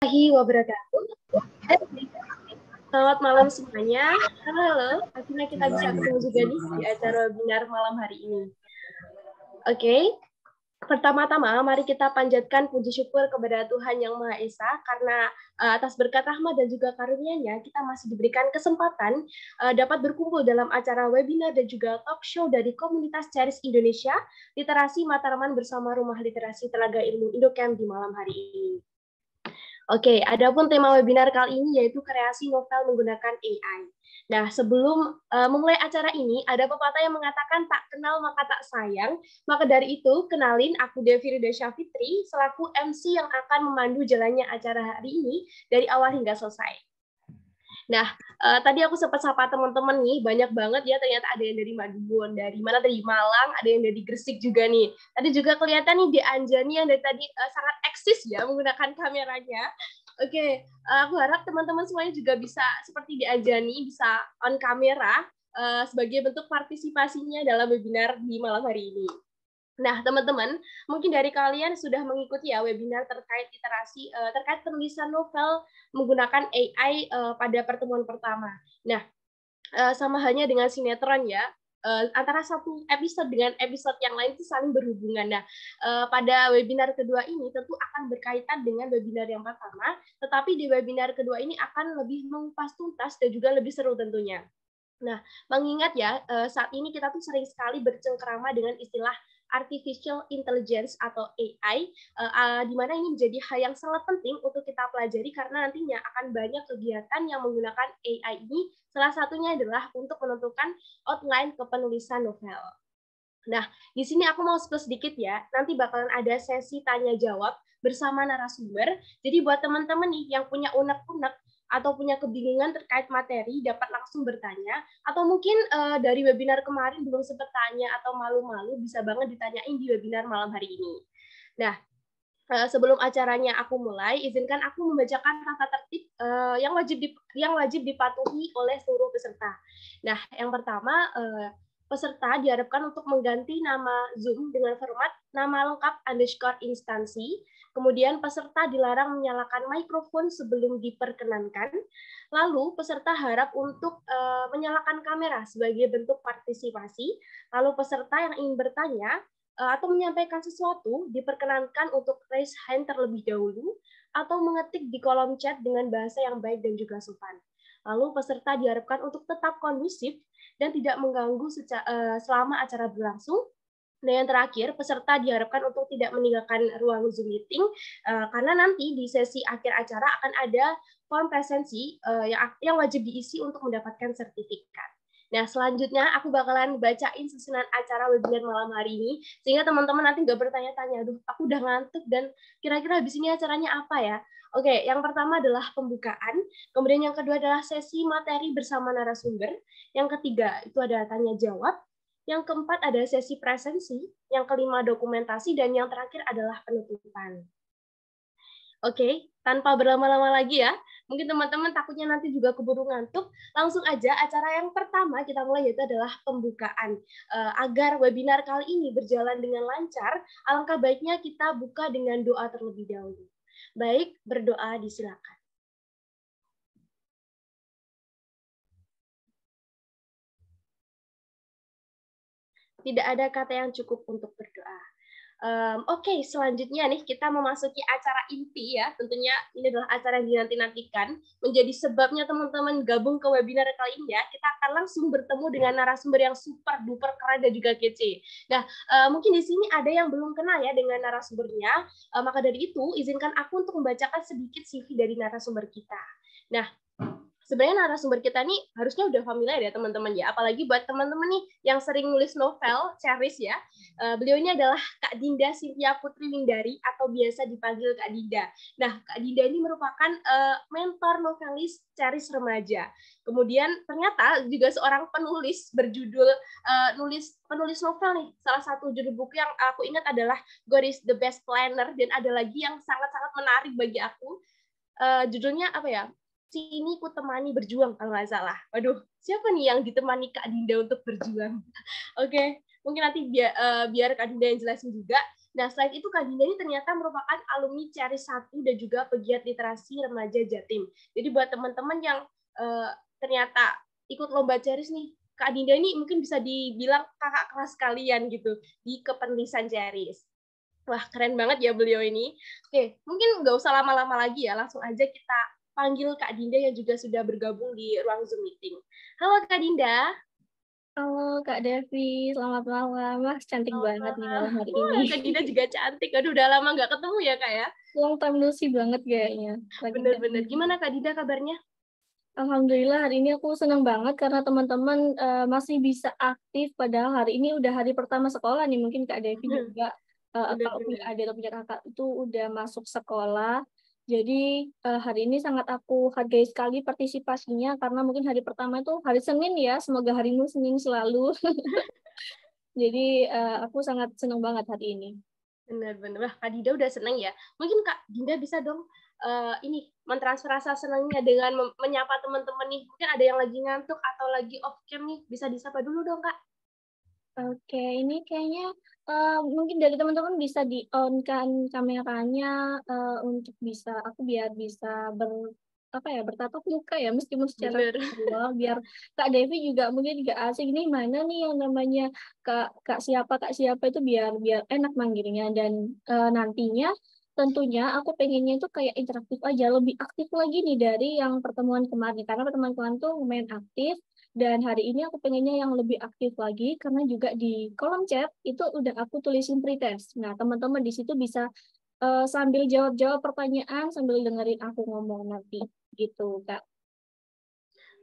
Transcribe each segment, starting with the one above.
Warahmatullahi wabarakatuh. Selamat malam semuanya. Halo. Akhirnya kita bisa ketemu juga nih di acara webinar malam hari ini. Oke. Pertama-tama, mari kita panjatkan puji syukur kepada Tuhan Yang Maha Esa karena atas berkat rahmat dan juga karunia-Nya kita masih diberikan kesempatan dapat berkumpul dalam acara webinar dan juga talk show dari komunitas Charis Indonesia, Literasi Mataraman bersama Rumah Literasi Telaga Ilmu Indocamp di malam hari ini. Oke, adapun tema webinar kali ini yaitu kreasi novel menggunakan AI. Nah, sebelum memulai acara ini, ada pepatah yang mengatakan tak kenal maka tak sayang. Maka dari itu, kenalin aku Devi Rida Syafitri, selaku MC yang akan memandu jalannya acara hari ini dari awal hingga selesai. Nah, tadi aku sempat sapa teman-teman nih, banyak banget ya, ternyata ada yang dari Madiun, dari mana, dari Malang, ada yang dari Gresik juga nih. Tadi juga kelihatan nih di Anjani yang dari tadi sangat eksis ya menggunakan kameranya. Oke, aku harap teman-teman semuanya juga bisa seperti di Anjani, bisa on kamera sebagai bentuk partisipasinya dalam webinar di malam hari ini. Nah, teman-teman, mungkin dari kalian sudah mengikuti ya webinar terkait literasi, terkait penulisan novel menggunakan AI pada pertemuan pertama. Nah, sama halnya dengan sinetron ya, antara satu episode dengan episode yang lain itu saling berhubungan. Nah, pada webinar kedua ini tentu akan berkaitan dengan webinar yang pertama, tetapi di webinar kedua ini akan lebih mengupas tuntas dan juga lebih seru tentunya. Nah, mengingat ya, saat ini kita tuh sering sekali bercengkerama dengan istilah artificial intelligence atau AI, di mana ini menjadi hal yang sangat penting untuk kita pelajari karena nantinya akan banyak kegiatan yang menggunakan AI ini, salah satunya adalah untuk menentukan outline kepenulisan novel. Nah, di sini aku mau spill sedikit ya, nanti bakalan ada sesi tanya-jawab bersama narasumber, jadi buat teman-teman nih yang punya unek-unek atau punya kebingungan terkait materi dapat langsung bertanya, atau mungkin dari webinar kemarin belum sempat tanya atau malu-malu bisa banget ditanyain di webinar malam hari ini. Nah, sebelum acaranya aku mulai, izinkan aku membacakan tata tertib yang wajib dipatuhi oleh seluruh peserta. Nah, yang pertama, peserta diharapkan untuk mengganti nama Zoom dengan format nama lengkap _instansi. Kemudian peserta dilarang menyalakan mikrofon sebelum diperkenankan. Lalu peserta harap untuk menyalakan kamera sebagai bentuk partisipasi. Lalu peserta yang ingin bertanya atau menyampaikan sesuatu diperkenankan untuk raise hand terlebih dahulu atau mengetik di kolom chat dengan bahasa yang baik dan juga sopan. Lalu peserta diharapkan untuk tetap kondusif dan tidak mengganggu selama acara berlangsung. Dan yang terakhir, peserta diharapkan untuk tidak meninggalkan ruang Zoom meeting, karena nanti di sesi akhir acara akan ada form presensi yang wajib diisi untuk mendapatkan sertifikat. Nah, selanjutnya aku bakalan bacain susunan acara webinar malam hari ini, sehingga teman-teman nanti nggak bertanya-tanya, aduh, aku udah ngantuk dan kira-kira habis ini acaranya apa ya? Oke, yang pertama adalah pembukaan, kemudian yang kedua adalah sesi materi bersama narasumber, yang ketiga itu ada tanya-jawab, yang keempat ada sesi presensi, yang kelima dokumentasi, dan yang terakhir adalah penutupan. Oke, tanpa berlama-lama lagi ya, mungkin teman-teman takutnya nanti juga keburu ngantuk, langsung aja acara yang pertama kita mulai yaitu adalah pembukaan. Agar webinar kali ini berjalan dengan lancar, alangkah baiknya kita buka dengan doa terlebih dahulu. Baik, berdoa disilakan. Tidak ada kata yang cukup untuk berdoa. Oke, selanjutnya nih kita memasuki acara inti ya. Tentunya ini adalah acara yang dinanti-nantikan. Menjadi sebabnya teman-teman gabung ke webinar kali ini ya, kita akan langsung bertemu dengan narasumber yang super duper keren dan juga kece. Nah, mungkin di sini ada yang belum kenal ya dengan narasumbernya. Maka dari itu, izinkan aku untuk membacakan sedikit CV dari narasumber kita. Nah, sebenarnya narasumber kita nih harusnya udah familiar ya teman-teman ya, apalagi buat teman-teman nih yang sering nulis novel, Charis ya. Beliau ini adalah Kak Dinda Cynthia Putri Windari atau biasa dipanggil Kak Dinda. Nah, Kak Dinda ini merupakan mentor novelis Charis remaja. Kemudian ternyata juga seorang penulis berjudul penulis novel nih. Salah satu judul buku yang aku ingat adalah God is the Best Planner, dan ada lagi yang sangat-sangat menarik bagi aku. Judulnya apa ya? Sini ku temani berjuang kalau nggak salah. Waduh, siapa nih yang ditemani Kak Dinda untuk berjuang? Oke, mungkin nanti biar Kak Dinda yang jelasin juga. Nah, selain itu Kak Dinda ini ternyata merupakan alumni Ceris 1 dan juga pegiat literasi remaja Jatim. Jadi buat teman-teman yang ternyata ikut lomba Ceris nih, Kak Dinda ini mungkin bisa dibilang kakak kelas kalian gitu di kepenulisan Ceris. Wah, keren banget ya beliau ini. Oke, mungkin nggak usah lama-lama lagi ya, langsung aja kita panggil Kak Dinda yang juga sudah bergabung di ruang Zoom meeting. Halo Kak Dinda. Halo Kak Devi, selamat malam. Mas, cantik Selamat banget nih malam. malam hari ini. Wah, Kak Dinda juga cantik. Aduh, udah lama nggak ketemu ya, Kak ya? Long time no see banget kayaknya. Lagi Bener-bener. Gimana Kak Dinda kabarnya? Alhamdulillah hari ini aku senang banget karena teman-teman masih bisa aktif. Padahal hari ini udah hari pertama sekolah nih. Mungkin Kak Devi juga kalau punya Bener-bener. adik atau punya kakak itu udah masuk sekolah. Jadi hari ini sangat aku hargai sekali partisipasinya karena mungkin hari pertama itu hari Senin ya. Semoga harimu Senin selalu. Jadi aku sangat senang banget hari ini. Bener-bener. Wah, Kak Dinda udah seneng ya. Mungkin Kak Dinda bisa dong ini mentransfer rasa senangnya dengan menyapa teman-teman nih. Mungkin ada yang lagi ngantuk atau lagi off cam nih. Bisa disapa dulu dong, Kak. Oke, ini kayaknya mungkin dari teman-teman bisa di-on kan kameranya untuk bisa aku biar bisa bertatap muka ya meskipun secara Bener. virtual biar Kak Devi juga mungkin juga asik ini mana nih yang namanya Kak siapa itu biar biar enak manggilnya dan nantinya tentunya aku pengennya itu kayak interaktif aja lebih aktif lagi nih dari yang pertemuan kemarin karena pertemuan kemarin tuh lumayan aktif. Dan hari ini aku pengennya yang lebih aktif lagi karena juga di kolom chat itu udah aku tulisin pretest. Nah, teman-teman di situ bisa sambil jawab-jawab pertanyaan sambil dengerin aku ngomong nanti gitu, Kak.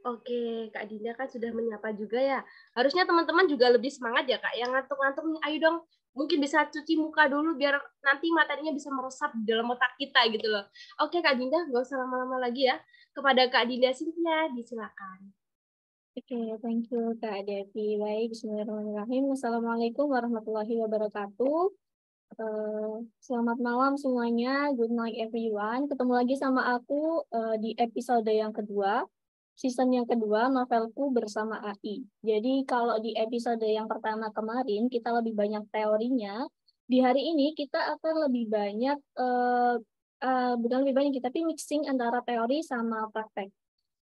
Oke, Kak Dinda kan sudah menyapa juga ya. Harusnya teman-teman juga lebih semangat ya, Kak. Yang ngantuk-ngantuk nih, ayo dong. Mungkin bisa cuci muka dulu biar nanti materinya bisa meresap di dalam otak kita gitu loh. Oke, Kak Dinda, nggak usah lama-lama lagi ya. Kepada Kak Dinda Cynthia, disilakan. Oke, thank you Kak Devi. Baik, bismillahirrahmanirrahim. Assalamualaikum warahmatullahi wabarakatuh. Selamat malam semuanya. Good night everyone. Ketemu lagi sama aku di episode yang kedua. Season yang kedua, novelku bersama AI. Jadi kalau di episode yang pertama kemarin, kita lebih banyak teorinya. Di hari ini kita akan lebih banyak, bukan lebih banyak, tapi mixing antara teori sama praktek.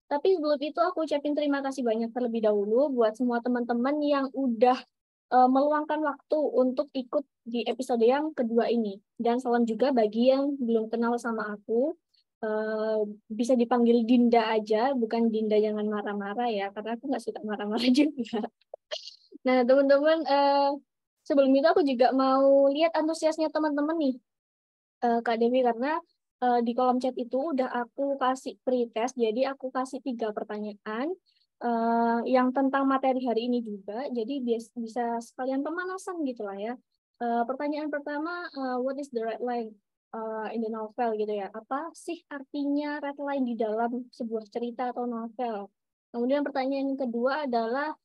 Tapi sebelum itu aku ucapin terima kasih banyak terlebih dahulu buat semua teman-teman yang udah meluangkan waktu untuk ikut di episode yang kedua ini. Dan salam juga bagi yang belum kenal sama aku, bisa dipanggil Dinda aja, bukan Dinda jangan marah-marah ya, karena aku nggak suka marah-marah juga. Nah, teman-teman, sebelum itu aku juga mau lihat antusiasnya teman-teman nih, Kak Dewi, karena di kolom chat itu udah aku kasih pretest, jadi aku kasih 3 pertanyaan yang tentang materi hari ini juga, jadi bisa sekalian pemanasan gitu lah ya. Pertanyaan pertama, what is the red line in the novel gitu ya? Apa sih artinya red line di dalam sebuah cerita atau novel? Kemudian pertanyaan yang kedua adalah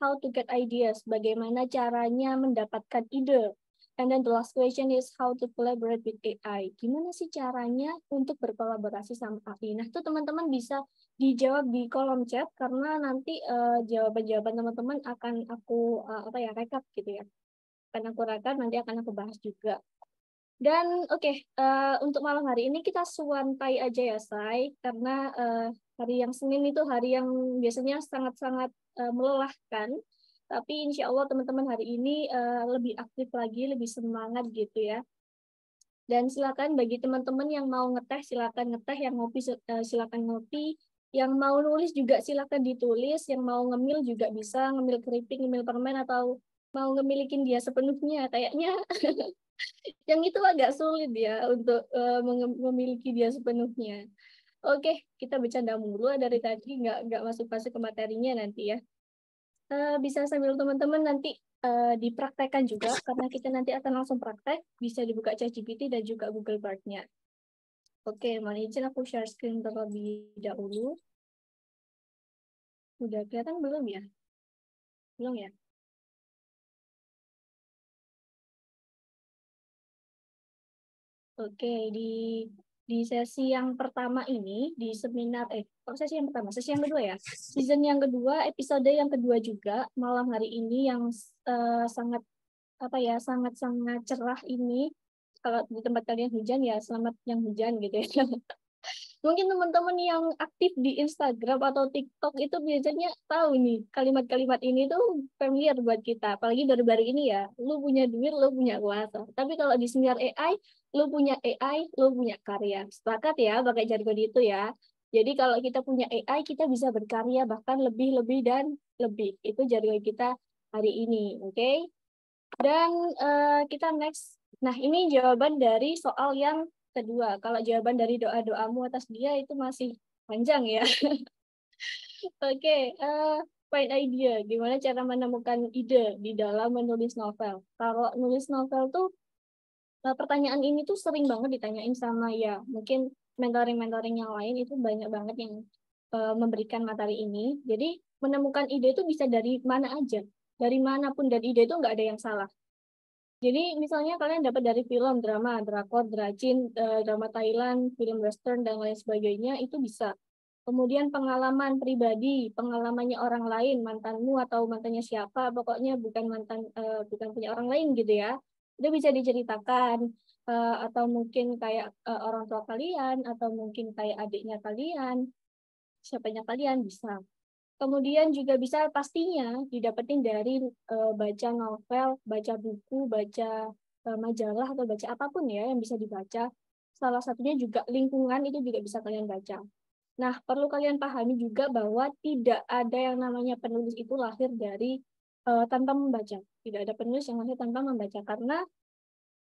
how to get ideas, bagaimana caranya mendapatkan ide. And then the last question is how to collaborate with AI. Gimana sih caranya untuk berkolaborasi sama AI? Nah, itu teman-teman bisa dijawab di kolom chat karena nanti jawaban-jawaban teman-teman akan aku rekap gitu ya. Akan aku rekap, nanti akan aku bahas juga. Dan oke, untuk malam hari ini kita santai aja ya, Say, karena hari yang Senin itu hari yang biasanya sangat-sangat melelahkan. Tapi insya Allah teman-teman hari ini lebih aktif lagi, lebih semangat gitu ya. Dan silakan bagi teman-teman yang mau ngeteh, silakan ngeteh, yang ngopi silakan ngopi, yang mau nulis juga silakan ditulis, yang mau ngemil juga bisa, ngemil keripik, ngemil permen, atau mau ngemilikin dia sepenuhnya. Kayaknya yang itu agak sulit ya untuk memiliki dia sepenuhnya. Oke, kita bercanda mulu dari tadi, nggak masuk-masuk ke materinya nanti ya. Bisa sambil teman-teman nanti dipraktekkan juga, karena kita nanti akan langsung praktek, bisa dibuka ChatGPT dan juga Google Bard-nya. Oke, mohon izin aku share screen terlebih dahulu. Udah kelihatan belum ya? Belum ya? Oke, di sesi yang pertama ini, di seminar, sesi yang pertama, sesi yang kedua ya, season yang kedua, episode yang kedua juga, malam hari ini yang sangat apa ya, sangat-sangat cerah ini. Kalau di tempat kalian hujan ya selamat yang hujan gitu ya. Mungkin teman-teman yang aktif di Instagram atau TikTok itu biasanya tahu nih kalimat-kalimat ini tuh familiar buat kita. Apalagi baru-baru ini ya, lu punya duit, lu punya kuasa. Tapi kalau di seminar AI, lu punya AI, lu punya karya. Sepakat ya pakai jargon itu ya. Jadi kalau kita punya AI, kita bisa berkarya bahkan lebih dan lebih. Itu jargon kita hari ini, oke? Dan kita next. Nah, ini jawaban dari soal yang kedua. Kalau jawaban dari doa-doamu atas dia itu masih panjang ya. Oke, find idea. Gimana cara menemukan ide di dalam menulis novel? Kalau nulis novel tuh, pertanyaan ini tuh sering banget ditanyain sama ya, mungkin mentoring-mentoring yang lain itu banyak banget yang memberikan materi ini. Jadi menemukan ide itu bisa dari mana aja. Dari manapun, dan ide itu nggak ada yang salah. Jadi misalnya kalian dapat dari film, drama, drakor, dracin, drama Thailand, film western, dan lain sebagainya, itu bisa. Kemudian pengalaman pribadi, pengalamannya orang lain, mantanmu atau mantannya siapa, pokoknya bukan mantan, bukan punya orang lain gitu ya. Itu bisa diceritakan, atau mungkin kayak orang tua kalian, atau mungkin kayak adiknya kalian, siapanya kalian bisa. Kemudian juga bisa pastinya didapetin dari baca novel, baca buku, baca majalah, atau baca apapun ya yang bisa dibaca. Salah satunya juga lingkungan, itu juga bisa kalian baca. Nah, perlu kalian pahami juga bahwa tidak ada yang namanya penulis itu lahir dari tanpa membaca. Tidak ada penulis yang lahir tanpa membaca, karena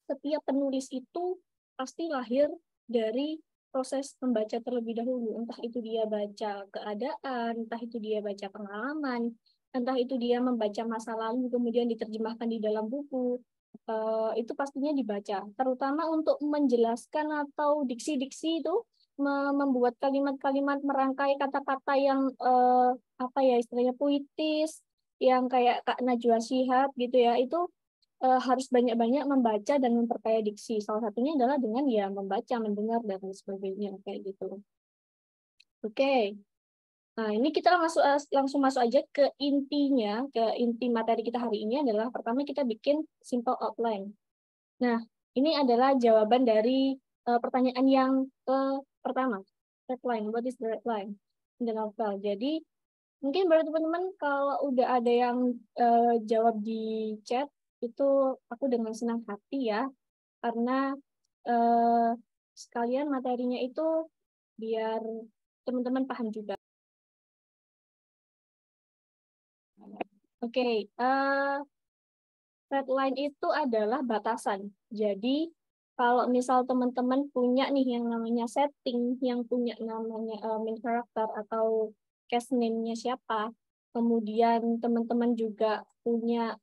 setiap penulis itu pasti lahir dari proses membaca terlebih dahulu. Entah itu dia baca keadaan, entah itu dia baca pengalaman, entah itu dia membaca masa lalu kemudian diterjemahkan di dalam buku. Itu pastinya dibaca. Terutama untuk menjelaskan atau diksi-diksi itu, membuat kalimat-kalimat, merangkai kata-kata yang apa ya istilahnya puitis, yang kayak Kak Najwa Shihab gitu ya, itu harus banyak-banyak membaca dan memperkaya diksi. Salah satunya adalah dengan ya membaca, mendengar, dan lain sebagainya kayak gitu. Oke. Nah, ini kita langsung masuk aja ke intinya, ke inti materi kita hari ini adalah pertama kita bikin simple outline. Nah, ini adalah jawaban dari pertanyaan yang pertama. Redline, what is the redline in the novel? Jadi, mungkin baru teman-teman kalau udah ada yang jawab di chat, itu aku dengan senang hati ya, karena eh, sekalian materinya itu biar teman-teman paham juga. Oke, redline itu adalah batasan. Jadi kalau misal teman-teman punya nih yang namanya setting, yang punya namanya main character atau cast name-nya siapa, kemudian teman-teman juga punya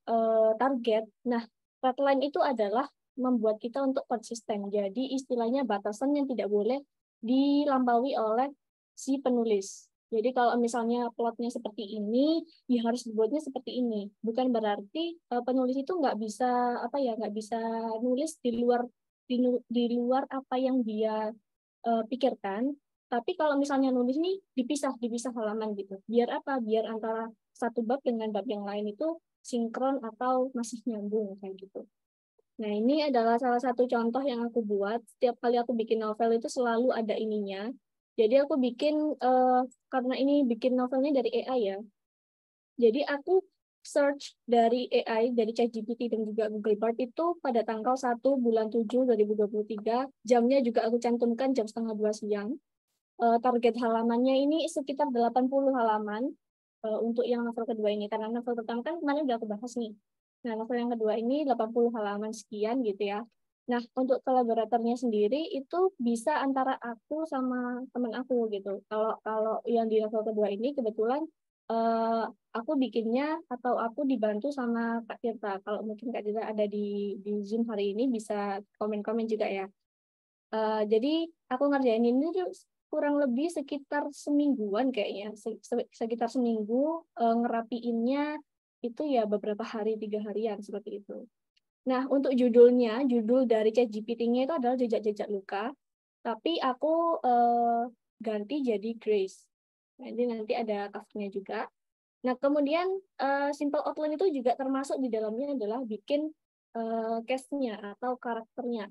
target. Nah, redline itu adalah membuat kita untuk konsisten. Jadi istilahnya batasan yang tidak boleh dilampaui oleh si penulis. Jadi kalau misalnya plotnya seperti ini, ya harus dibuatnya seperti ini. Bukan berarti penulis itu nggak bisa apa ya, nggak bisa nulis di luar apa yang dia pikirkan. Tapi kalau misalnya nulis nih dipisah halaman gitu. Biar apa? Biar antara satu bab dengan bab yang lain itu sinkron atau masih nyambung kayak gitu. Nah, ini adalah salah satu contoh yang aku buat. Setiap kali aku bikin novel itu selalu ada ininya. Jadi aku bikin, karena ini bikin novelnya dari AI ya. Jadi aku search dari AI, dari ChatGPT dan juga Google Bard itu pada tanggal 1 bulan 7 2023. Jamnya juga aku cantumkan jam setengah 2 siang. Target halamannya ini sekitar 80 halaman untuk yang novel kedua ini. Karena novel pertama kan kemarin udah aku bahas nih. Nah, novel yang kedua ini 80 halaman sekian gitu ya. Nah, untuk kolaboratornya sendiri itu bisa antara aku sama teman aku gitu. Kalau kalau yang di novel kedua ini kebetulan eh, aku bikinnya atau aku dibantu sama Kak Tirta. Kalau mungkin Kak Tirta ada di Zoom hari ini bisa komen-komen juga ya. Jadi aku ngerjain ini tuh kurang lebih sekitar semingguan kayaknya, sekitar seminggu ngerapiinnya itu ya beberapa hari, 3 harian seperti itu. Nah, untuk judulnya, judul dari ChatGPT-nya itu adalah jejak-jejak luka, tapi aku ganti jadi Grace. Nanti ada cover-nya juga. Nah, kemudian simple outline itu juga termasuk di dalamnya adalah bikin cast-nya atau karakternya.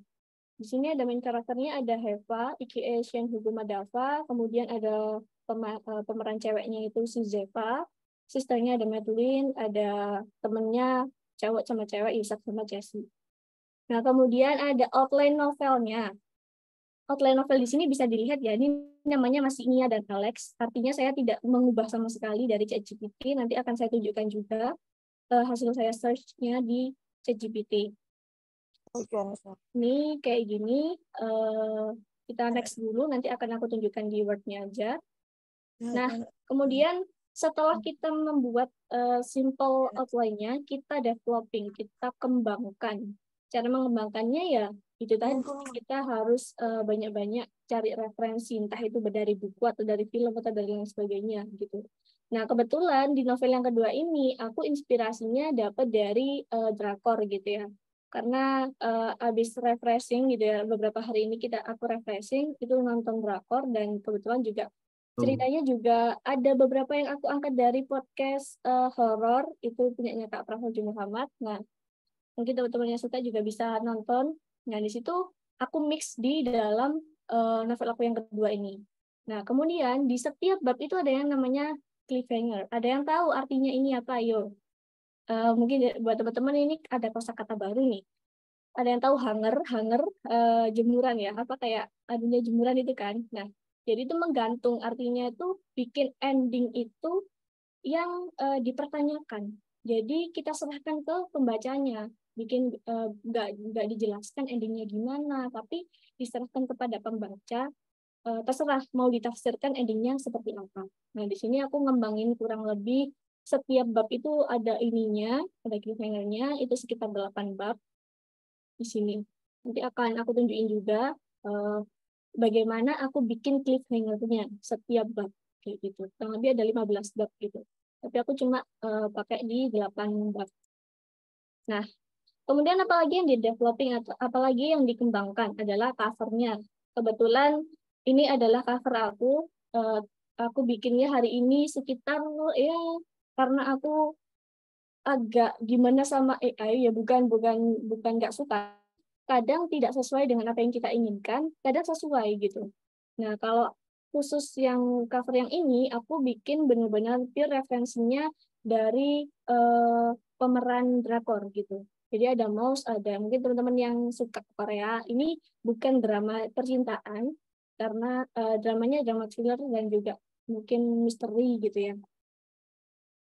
Di sini ada main karakternya, ada Heva, aka Shen Hugumadava, kemudian ada pemeran ceweknya itu si Zeva, sisternya ada Madeline, ada temennya cowok sama cewek, Isak sama Jessie. Nah, kemudian ada outline novelnya. Outline novel di sini bisa dilihat ya, ini namanya masih Nia dan Alex, artinya saya tidak mengubah sama sekali dari ChatGPT, nanti akan saya tunjukkan juga hasil saya search-nya di ChatGPT. Ini kayak gini, kita next dulu, nanti akan aku tunjukkan di Word-nya aja. Nah, kemudian setelah kita membuat simple outline-nya, kita developing, kita kembangkan. Cara mengembangkannya ya, itu tadi, kita harus banyak-banyak cari referensi, entah itu dari buku atau dari film atau dari lain sebagainya gitu. Nah, kebetulan di novel yang kedua ini, aku inspirasinya dapat dari drakor gitu ya. Karena habis refreshing gitu ya, beberapa hari ini aku refreshing, itu nonton drakor, dan kebetulan juga ceritanya juga ada beberapa yang aku angkat dari podcast horor, itu punyanya Kak Prahoji Muhammad. Nah, mungkin teman-teman yang suka juga bisa nonton. Nah, di situ aku mix di dalam novel aku yang kedua ini. Nah, kemudian di setiap bab itu ada yang namanya cliffhanger. Ada yang tahu artinya ini apa? Ayo. Mungkin buat teman-teman ini ada kosakata baru nih. Ada yang tahu hanger jemuran ya? Apa kayak adanya jemuran itu kan? Nah, jadi itu menggantung, artinya itu bikin ending itu yang dipertanyakan. Jadi kita serahkan ke pembacanya, bikin nggak dijelaskan endingnya gimana, tapi diserahkan kepada pembaca, terserah mau ditafsirkan endingnya seperti apa. Nah, di sini aku ngembangin kurang lebih setiap bab itu ada ininya, ada cliffhanger-nya, itu sekitar 8 bab di sini. Nanti akan aku tunjukin juga bagaimana aku bikin cliffhanger-nya setiap bab kayak gitu. Kurang lebih ada 15 bab gitu. Tapi aku cuma pakai di 8 bab. Nah, kemudian apalagi yang di developing atau apalagi yang dikembangkan adalah cover-nya. Kebetulan ini adalah cover aku. Aku bikinnya hari ini sekitar ya karena aku agak gimana sama AI ya, bukan nggak suka, kadang tidak sesuai dengan apa yang kita inginkan, kadang sesuai gitu. Nah, kalau khusus yang cover yang ini aku bikin benar-benar pure referensinya dari pemeran drakor gitu. Jadi ada Mouse, ada mungkin teman-teman yang suka Korea, ini bukan drama percintaan karena dramanya drama thriller dan juga mungkin misteri gitu ya.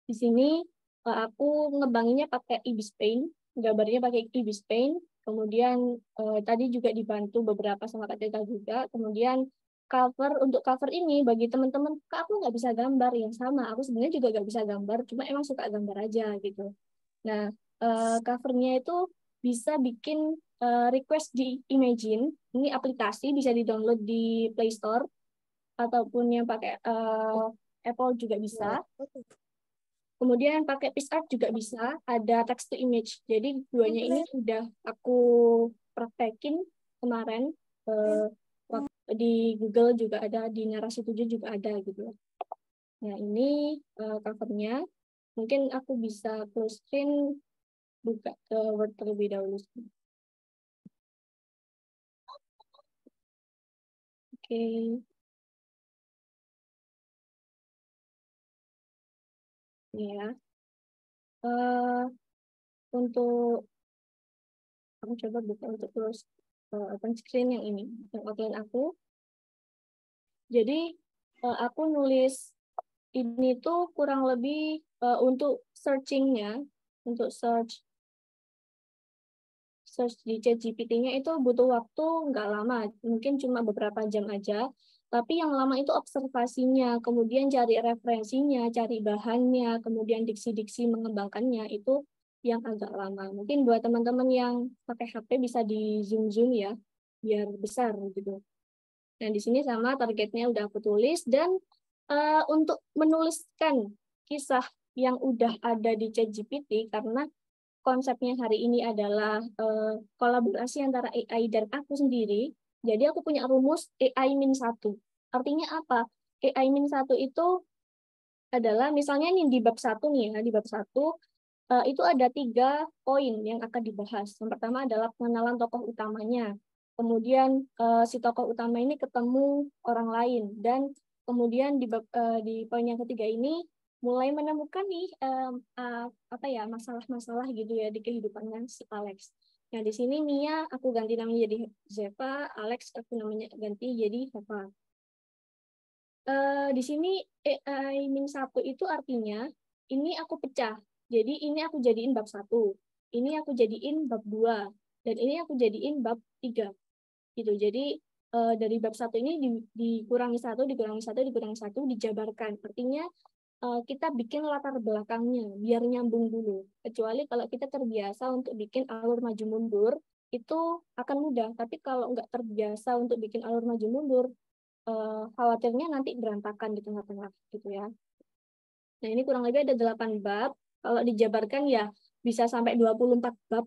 Di sini aku ngebanginnya pakai Ibis Paint, gambarnya pakai Ibis Paint, kemudian tadi juga dibantu beberapa sama Kak Teta juga, kemudian untuk cover ini bagi teman-teman, Kak aku nggak bisa gambar, yang sama, aku sebenarnya juga nggak bisa gambar, cuma emang suka gambar aja gitu. Nah, covernya itu bisa bikin request di Imagine, ini aplikasi bisa di-download di Play Store, ataupun yang pakai Apple juga bisa. Kemudian pakai PixArt juga bisa, ada text to image. Jadi duanya ini sudah aku praktekin kemarin di Google juga ada, di Narasi 7 juga ada gitu. Nah, ini covernya. Mungkin aku bisa close screen, buka ke Word terlebih dahulu. Oke. Ya. Untuk aku coba buka untuk close open screen yang ini, yang outline aku. Jadi aku nulis ini tuh kurang lebih untuk searching-nya, untuk search di ChatGPT-nya itu butuh waktu nggak lama, mungkin cuma beberapa jam aja. Tapi yang lama itu observasinya, kemudian cari referensinya, cari bahannya, kemudian diksi-diksi mengembangkannya itu yang agak lama. Mungkin buat teman-teman yang pakai HP bisa di zoom ya, biar besar gitu. Nah, di sini sama targetnya udah aku tulis, dan untuk menuliskan kisah yang udah ada di ChatGPT, karena konsepnya hari ini adalah kolaborasi antara AI dan aku sendiri. Jadi aku punya rumus AI-1. Artinya apa? AI-1 itu adalah misalnya nih di bab 1 nih ya, di bab 1 itu ada 3 poin yang akan dibahas. Yang pertama adalah pengenalan tokoh utamanya. Kemudian si tokoh utama ini ketemu orang lain, dan kemudian di poin yang ketiga ini mulai menemukan nih masalah-masalah gitu ya di kehidupannya si Alex. Nah, di sini Mia aku ganti namanya jadi Zeva, Alex aku namanya ganti jadi Heva. Di sini I-1 itu artinya ini aku pecah. Jadi ini aku jadiin bab 1, ini aku jadiin bab 2, dan ini aku jadiin bab 3. Gitu. Jadi dari bab 1 ini dikurangi 1, dikurangi 1, dikurangi 1, dijabarkan. Artinya kita bikin latar belakangnya biar nyambung dulu. Kecuali kalau kita terbiasa untuk bikin alur maju mundur, itu akan mudah. Tapi kalau nggak terbiasa untuk bikin alur maju mundur, khawatirnya nanti berantakan di tengah-tengah gitu ya. Nah, ini kurang lebih ada 8 bab. Kalau dijabarkan ya bisa sampai 24 bab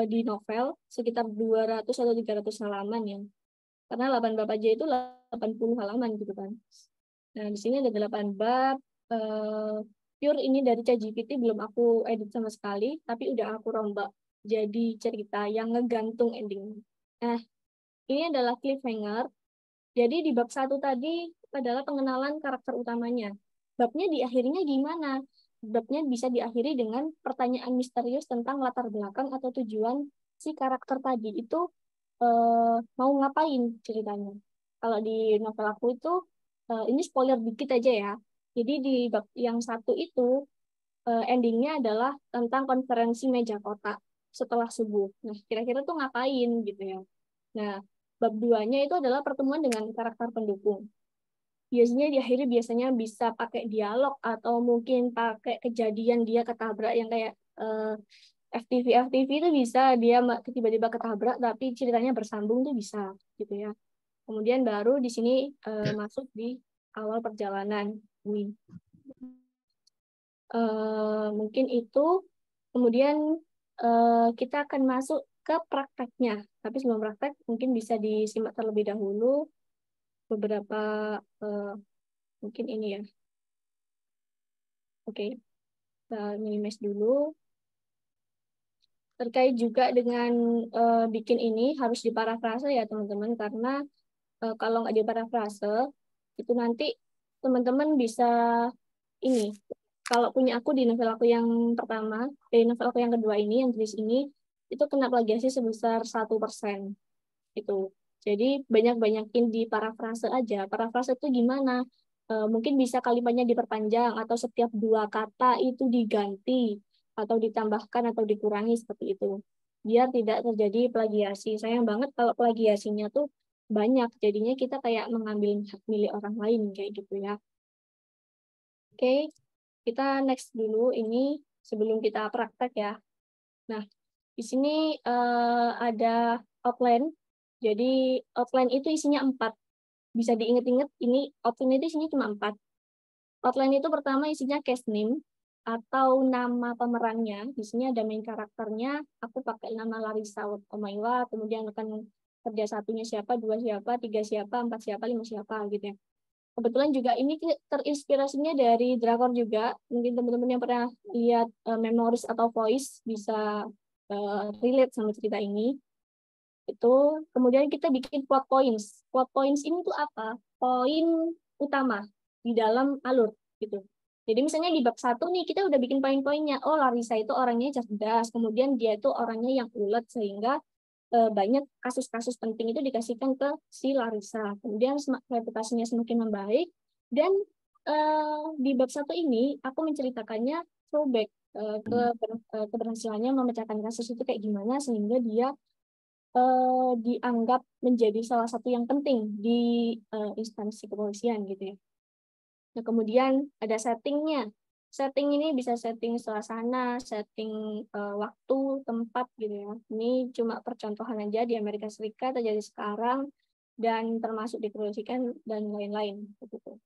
di novel, sekitar 200 atau 300 halaman ya. Karena 8 bab aja itu 80 halaman gitu kan. Nah, di sini ada 8 bab. Pure ini dari ChatGPT, belum aku edit sama sekali, tapi udah aku rombak jadi cerita yang ngegantung ending. Nah, ini adalah cliffhanger. Jadi di bab 1 tadi adalah pengenalan karakter utamanya. Babnya diakhirinya gimana? Babnya bisa diakhiri dengan pertanyaan misterius tentang latar belakang atau tujuan si karakter tadi itu mau ngapain ceritanya. Kalau di novel aku itu, ini spoiler dikit aja ya. Jadi di bab yang 1 itu, endingnya adalah tentang konferensi meja kotak setelah subuh. Nah, kira-kira tuh ngapain gitu ya. Nah, bab 2-nya itu adalah pertemuan dengan karakter pendukung. Biasanya bisa pakai dialog atau mungkin pakai kejadian dia ketabrak yang kayak FTV itu bisa dia tiba-tiba ketabrak tapi ceritanya bersambung tuh bisa gitu ya. Kemudian baru di sini masuk di awal perjalanan ini. Mungkin itu. Kemudian kita akan masuk ke prakteknya. Tapi sebelum praktek mungkin bisa disimak terlebih dahulu beberapa mungkin ini ya. Oke, kita minimize dulu. Terkait juga dengan bikin ini harus diparafrase ya teman-teman, karena kalau nggak diparafrase itu nanti teman-teman bisa ini. Kalau punya aku di novel aku yang pertama, dari novel aku yang kedua ini, yang tulis ini, itu kena plagiasi sebesar 1%. Itu. Jadi banyak-banyakin di parafrase aja. Parafrase itu gimana? Mungkin bisa kalimatnya diperpanjang atau setiap 2 kata itu diganti atau ditambahkan atau dikurangi seperti itu. Biar tidak terjadi plagiasi. Sayang banget kalau plagiasinya tuh banyak. Jadinya kita kayak mengambil hak milik orang lain kayak gitu ya. Oke, kita next dulu ini sebelum kita praktek ya. Nah, di sini ada outline. Jadi outline itu isinya 4. Bisa diingat-ingat, ini outline itu isinya cuma 4. Outline itu pertama isinya cast name atau nama pemerannya. Di sini ada main karakternya. Aku pakai nama Larissa Omaiwa. Kemudian akan kerja satunya siapa, 2 siapa, 3 siapa, 4 siapa, 5 siapa gitu ya. Kebetulan juga ini terinspirasinya dari drakor juga. Mungkin teman-teman yang pernah lihat Memories atau Voice bisa relate sama cerita ini. Itu kemudian kita bikin plot points. Plot points ini tuh apa? Poin utama di dalam alur gitu. Jadi misalnya di bab 1 nih kita udah bikin poin-poinnya. Oh, Larissa itu orangnya cerdas, kemudian dia itu orangnya yang ulet sehingga banyak kasus-kasus penting itu dikasihkan ke si Larissa. Kemudian reputasinya semakin membaik, dan di bab 1 ini aku menceritakannya throwback ke keberhasilannya memecahkan kasus itu kayak gimana sehingga dia dianggap menjadi salah satu yang penting di instansi kepolisian gitu ya. Nah, kemudian ada settingnya. Setting ini bisa setting suasana, setting waktu, tempat gitu ya. Ini cuma percontohan aja di Amerika Serikat terjadi sekarang dan termasuk dikepolisikan dan lain-lain gitu.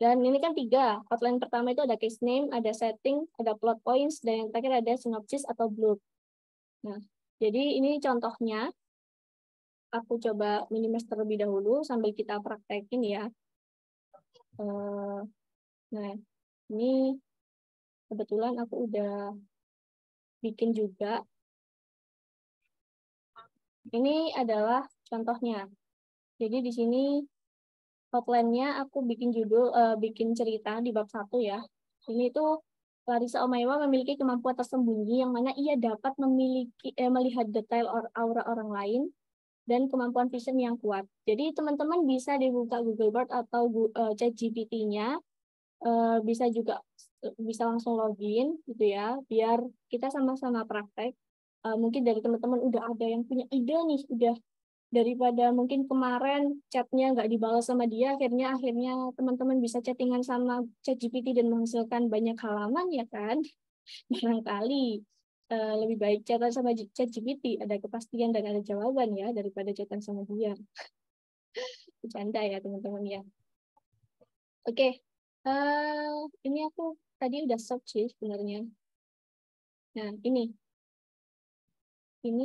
Dan ini kan 3. Outline pertama itu ada case name, ada setting, ada plot points, dan yang terakhir ada synopsis atau blurb. Nah, jadi ini contohnya. Aku coba minimize terlebih dahulu sambil kita praktekin ya. Nah, ini kebetulan aku udah bikin juga. Ini adalah contohnya. Jadi di sini outline-nya aku bikin bikin cerita di bab 1 ya. Ini tuh Larissa Omaewa memiliki kemampuan tersembunyi yang mana ia dapat melihat detail aura orang lain dan kemampuan vision yang kuat. Jadi teman-teman bisa dibuka Google Bard atau ChatGPT-nya, bisa juga bisa langsung login gitu ya, biar kita sama-sama praktek. Mungkin dari teman-teman udah ada yang punya ide nih, udah daripada mungkin kemarin chatnya nggak dibalas sama dia, akhirnya teman-teman bisa chattingan sama ChatGPT dan menghasilkan banyak halaman ya kan. Barangkali lebih baik chatan sama ChatGPT, ada kepastian dan ada jawaban ya daripada chatan sama dia. Bercanda ya teman-teman ya. Oke, ini aku tadi udah search sih sebenarnya. Nah ini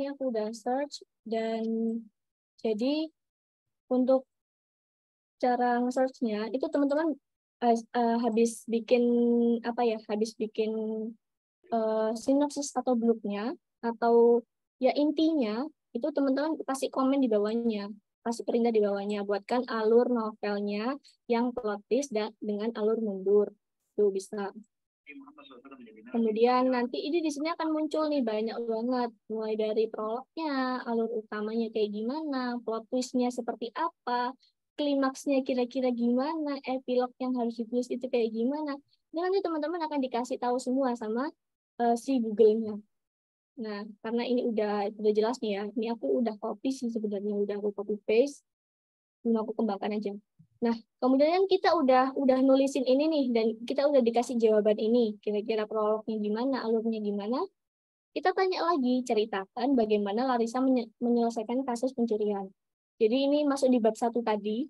aku udah search, dan jadi untuk cara nge-search-nya itu teman-teman habis bikin sinopsis atau blurb-nya atau ya intinya itu teman-teman kasih komen di bawahnya, kasih perintah di bawahnya, buatkan alur novelnya yang plot twist dan dengan alur mundur. Tuh bisa. Kemudian nanti ini di sini akan muncul nih banyak banget, mulai dari prolognya, alur utamanya kayak gimana, plot twist-nya seperti apa, klimaksnya kira-kira gimana, epilog yang harus ditulis itu kayak gimana. Dan nanti teman-teman akan dikasih tahu semua sama si Google-nya. Nah, karena ini udah jelas nih ya, ini aku udah copy sih sebenarnya, udah aku copy paste, belum aku kembangkan aja. Nah, kemudian kita udah nulisin ini nih, dan kita udah dikasih jawaban ini, kira-kira prolognya gimana, alurnya gimana. Kita tanya lagi, ceritakan bagaimana Larissa menyelesaikan kasus pencurian. Jadi ini masuk di bab 1 tadi.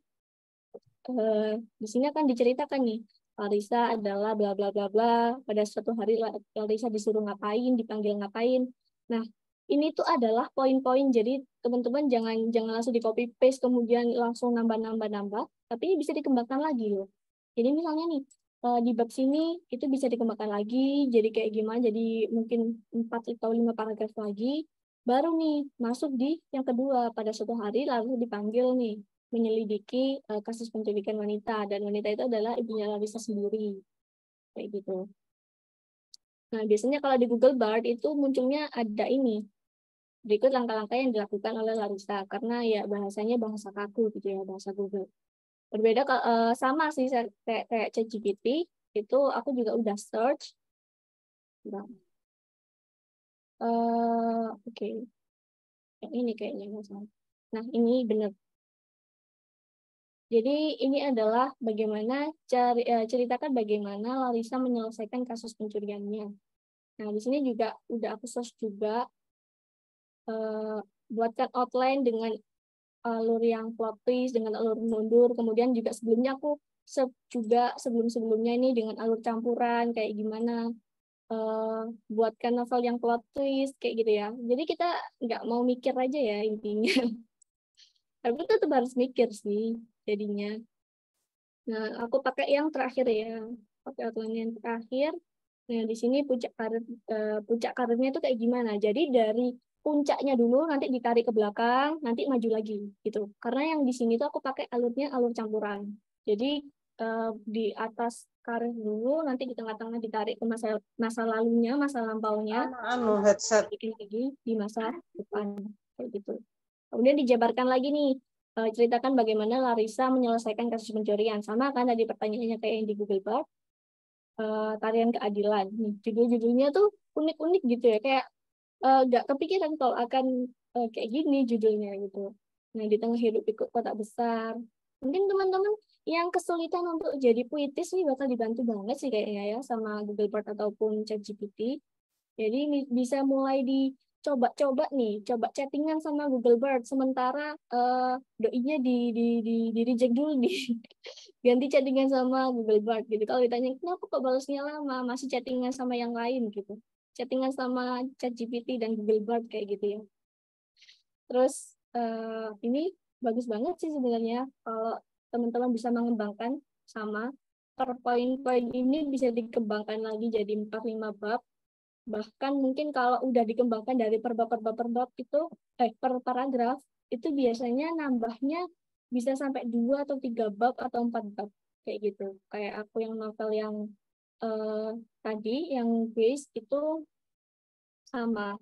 Di sini akan diceritakan nih, Larissa adalah bla bla bla bla. Pada suatu hari Larissa disuruh ngapain, dipanggil ngapain. Nah, ini tuh adalah poin-poin. Jadi teman-teman jangan langsung di copy paste kemudian langsung nambah, tapi ini bisa dikembangkan lagi loh. Jadi misalnya nih di bab sini itu bisa dikembangkan lagi. Jadi kayak gimana? Jadi mungkin 4 atau 5 paragraf lagi. Baru nih masuk di yang kedua. Pada suatu hari lalu dipanggil nih menyelidiki kasus penculikan wanita, dan wanita itu adalah ibunya Larissa sendiri, kayak gitu. Nah, biasanya kalau di Google Bard itu munculnya ada ini, berikut langkah-langkah yang dilakukan oleh Larissa, karena ya bahasanya bahasa kaku gitu ya, bahasa Google. Berbeda sama sih kayak ChatGPT, itu aku juga udah search. Oke. Yang ini kayaknya nggak salah. Nah, ini benar. Jadi ini adalah bagaimana ceritakan bagaimana Larissa menyelesaikan kasus pencuriannya. Nah, di sini juga udah aku search juga, buatkan outline dengan alur yang plot twist, dengan alur mundur. Kemudian juga sebelumnya aku sebelum-sebelumnya ini dengan alur campuran kayak gimana. Buatkan novel yang plot twist kayak gitu ya. Jadi kita nggak mau mikir aja ya intinya. Tapi tetap harus mikir sih jadinya. Nah, aku pakai yang terakhir ya, pakai outline yang terakhir. Nah, di sini puncak karirnya itu kayak gimana? Jadi dari puncaknya dulu nanti ditarik ke belakang, nanti maju lagi gitu. Karena yang di sini tuh aku pakai alurnya alur campuran. Jadi di atas karir dulu, nanti di tengah-tengah ditarik ke masa lalunya, masa lampaunya, headset bikin lagi di masa depan kayak gitu. Kemudian dijabarkan lagi nih, ceritakan bagaimana Larissa menyelesaikan kasus pencurian. Sama kan tadi pertanyaannya kayak yang di Google Bard, tarian keadilan. Nih, judul-judulnya tuh unik-unik gitu ya, kayak nggak kepikiran kalau akan kayak gini judulnya gitu. Nah, di tengah hiruk pikuk kota besar. Mungkin teman-teman yang kesulitan untuk jadi puitis nih bakal dibantu banget sih kayaknya ya sama Google Bard ataupun ChatGPT. Jadi bisa mulai dicoba-coba nih, coba chattingan sama Google Bard. Sementara doinya di reject dulu nih. Ganti chattingan sama Google Bard gitu. Kalau ditanya kenapa kok balasnya lama, masih chattingan sama yang lain gitu. Chattingan sama ChatGPT dan Google Bard kayak gitu ya. Terus ini bagus banget sih sebenarnya kalau teman-teman bisa mengembangkan sama per poin-poin ini bisa dikembangkan lagi jadi 4-5 bab. Bahkan mungkin kalau udah dikembangkan dari per bab itu, per paragraf, itu biasanya nambahnya bisa sampai 2 atau 3 bab atau 4 bab. Kayak gitu. Kayak aku yang novel yang tadi, yang Grace, itu sama.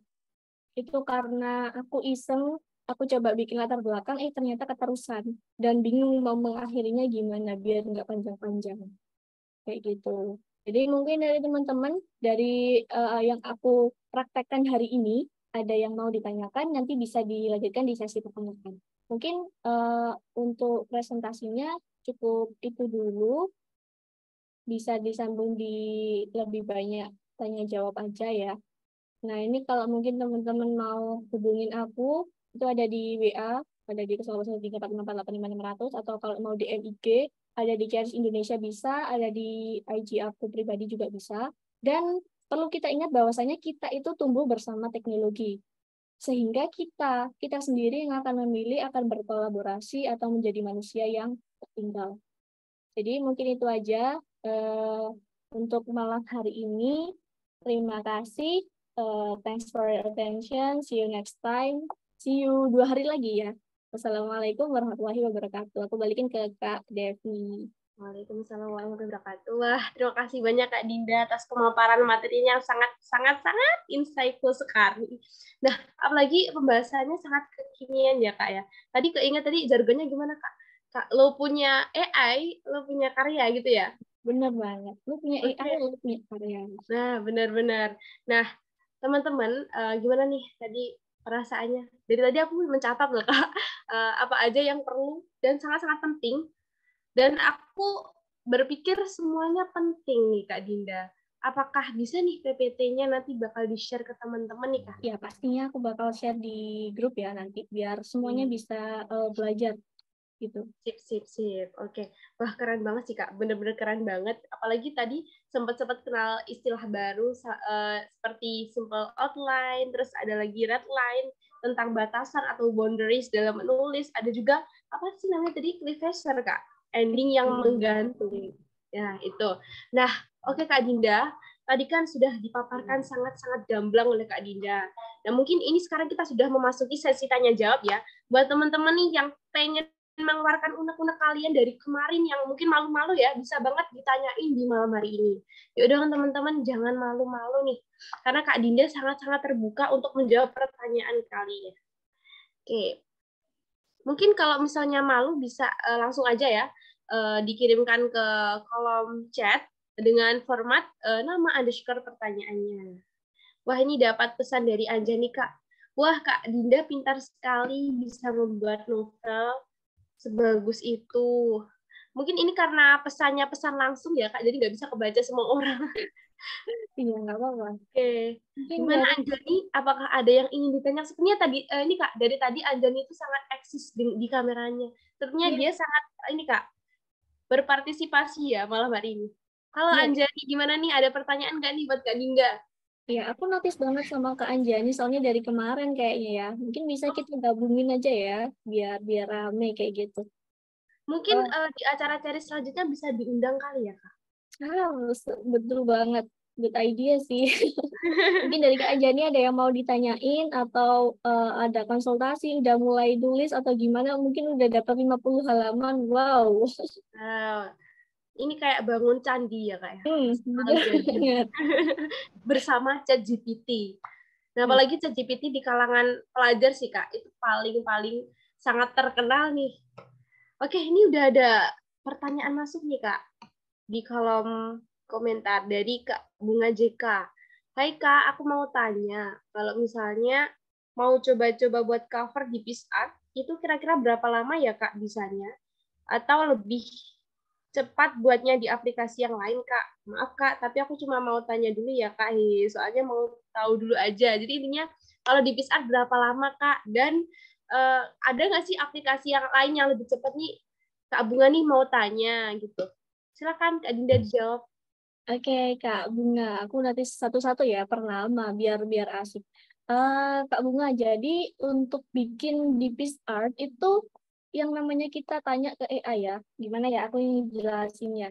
Itu karena aku iseng, aku coba bikin latar belakang, ternyata keterusan. Dan bingung mau mengakhirinya gimana, biar nggak panjang-panjang. Kayak gitu. Jadi mungkin dari teman-teman, dari yang aku praktekkan hari ini, ada yang mau ditanyakan, nanti bisa dilanjutkan di sesi pertanyaan. Mungkin untuk presentasinya cukup itu dulu, bisa disambung di lebih banyak tanya jawab aja ya. Nah, ini kalau mungkin teman-teman mau hubungin aku, itu ada di WA, ada di 081345485600, atau kalau mau di IG, ada di Charis Indonesia bisa, ada di IG aku pribadi juga bisa. Dan perlu kita ingat bahwasanya kita itu tumbuh bersama teknologi. Sehingga kita sendiri yang akan memilih akan berkolaborasi atau menjadi manusia yang tertinggal. Jadi mungkin itu aja untuk malam hari ini. Terima kasih. Thanks for your attention. See you next time. See you 2 hari lagi ya. Wassalamualaikum warahmatullahi wabarakatuh. Aku balikin ke Kak Devi. Waalaikumsalam warahmatullahi wabarakatuh. Wah, terima kasih banyak Kak Dinda atas pemaparan materinya yang sangat insightful sekali. Nah, apalagi pembahasannya sangat kekinian ya Kak ya. Tadi keinget tadi jargonnya gimana Kak? Kak, lo punya AI, lo punya karya gitu ya? Benar banget. Lo punya AI, Oke. lo punya karya. Nah, benar-benar. Nah, teman-teman, gimana nih tadi perasaannya? Dari tadi aku mencatat loh Kak, apa aja yang perlu dan sangat-sangat penting. Dan aku berpikir semuanya penting nih Kak Dinda. Apakah bisa nih PPT-nya nanti bakal di-share ke teman-teman nih Kak? Ya, pastinya aku bakal share di grup ya nanti, biar semuanya bisa belajar gitu. Sip. Oke. Wah, keren banget sih, Kak. Bener-bener keren banget. Apalagi tadi sempat kenal istilah baru seperti simple outline, terus ada lagi red line tentang batasan atau boundaries dalam menulis. Ada juga apa sih namanya tadi cliffhanger, Kak? Ending yang menggantung. Ya, itu. Nah, oke Kak Dinda. Tadi kan sudah dipaparkan sangat-sangat gamblang oleh Kak Dinda. Nah, mungkin ini sekarang kita sudah memasuki sesi tanya jawab ya. Buat teman-teman nih yang pengen mengeluarkan unek-unek kalian dari kemarin yang mungkin malu-malu ya, bisa banget ditanyain di malam hari ini. Ya udah kan teman-teman, jangan malu-malu nih. Karena Kak Dinda sangat-sangat terbuka untuk menjawab pertanyaan kalian. Oke. Mungkin kalau misalnya malu bisa langsung aja ya dikirimkan ke kolom chat dengan format nama underscore pertanyaannya. Wah, ini dapat pesan dari Anjani, Kak. Wah, Kak Dinda pintar sekali bisa membuat novel sebagus itu. Mungkin ini karena pesannya pesan langsung ya, Kak, jadi nggak bisa kebaca semua orang. Iya, nggak apa-apa. Oke. Mungkin Gimana Anjani? Apakah ada yang ingin ditanya? Sepertinya tadi ini Kak, dari tadi Anjani itu sangat eksis di kameranya. Sepertinya dia sangat ini Kak, berpartisipasi ya malam hari ini. Halo Iya. Anjani, gimana nih? Ada pertanyaan nggak nih buat Kak Dinda? Ya, aku notice banget sama Kak Anjani, soalnya dari kemarin kayaknya ya. Mungkin bisa kita gabungin aja ya, biar rame kayak gitu. Mungkin di acara-acara selanjutnya bisa diundang kali ya, Kak? Betul banget. Good idea sih. Mungkin dari Kak Anjani ada yang mau ditanyain, atau ada konsultasi, udah mulai tulis atau gimana, mungkin udah dapat 50 halaman. Wow. Wow. Ini kayak bangun candi ya, Kak ya? Betul banget. Bersama ChatGPT. Nah, apalagi ChatGPT di kalangan pelajar sih, Kak. Itu paling sangat terkenal nih. Oke, ini udah ada pertanyaan masuk nih, Kak. Di kolom komentar dari Kak Bunga JK. Hai, Kak. Aku mau tanya. Kalau misalnya mau coba-coba buat cover di PicsArt, itu kira-kira berapa lama ya, Kak, bisanya? Atau lebih cepat buatnya di aplikasi yang lain, Kak. Maaf, Kak, tapi aku cuma mau tanya dulu ya, Kak. Soalnya mau tahu dulu aja. Jadi intinya kalau di PicsArt berapa lama, Kak? Dan ada nggak sih aplikasi yang lain yang lebih cepat nih? Kak Bunga nih mau tanya gitu. Silakan Kak Dinda dijawab. Oke, Kak Bunga, aku nanti satu-satu ya per nama biar asik. Kak Bunga, jadi untuk bikin di PicsArt itu yang namanya kita tanya ke AI ya. Gimana ya aku ingin jelasinnya.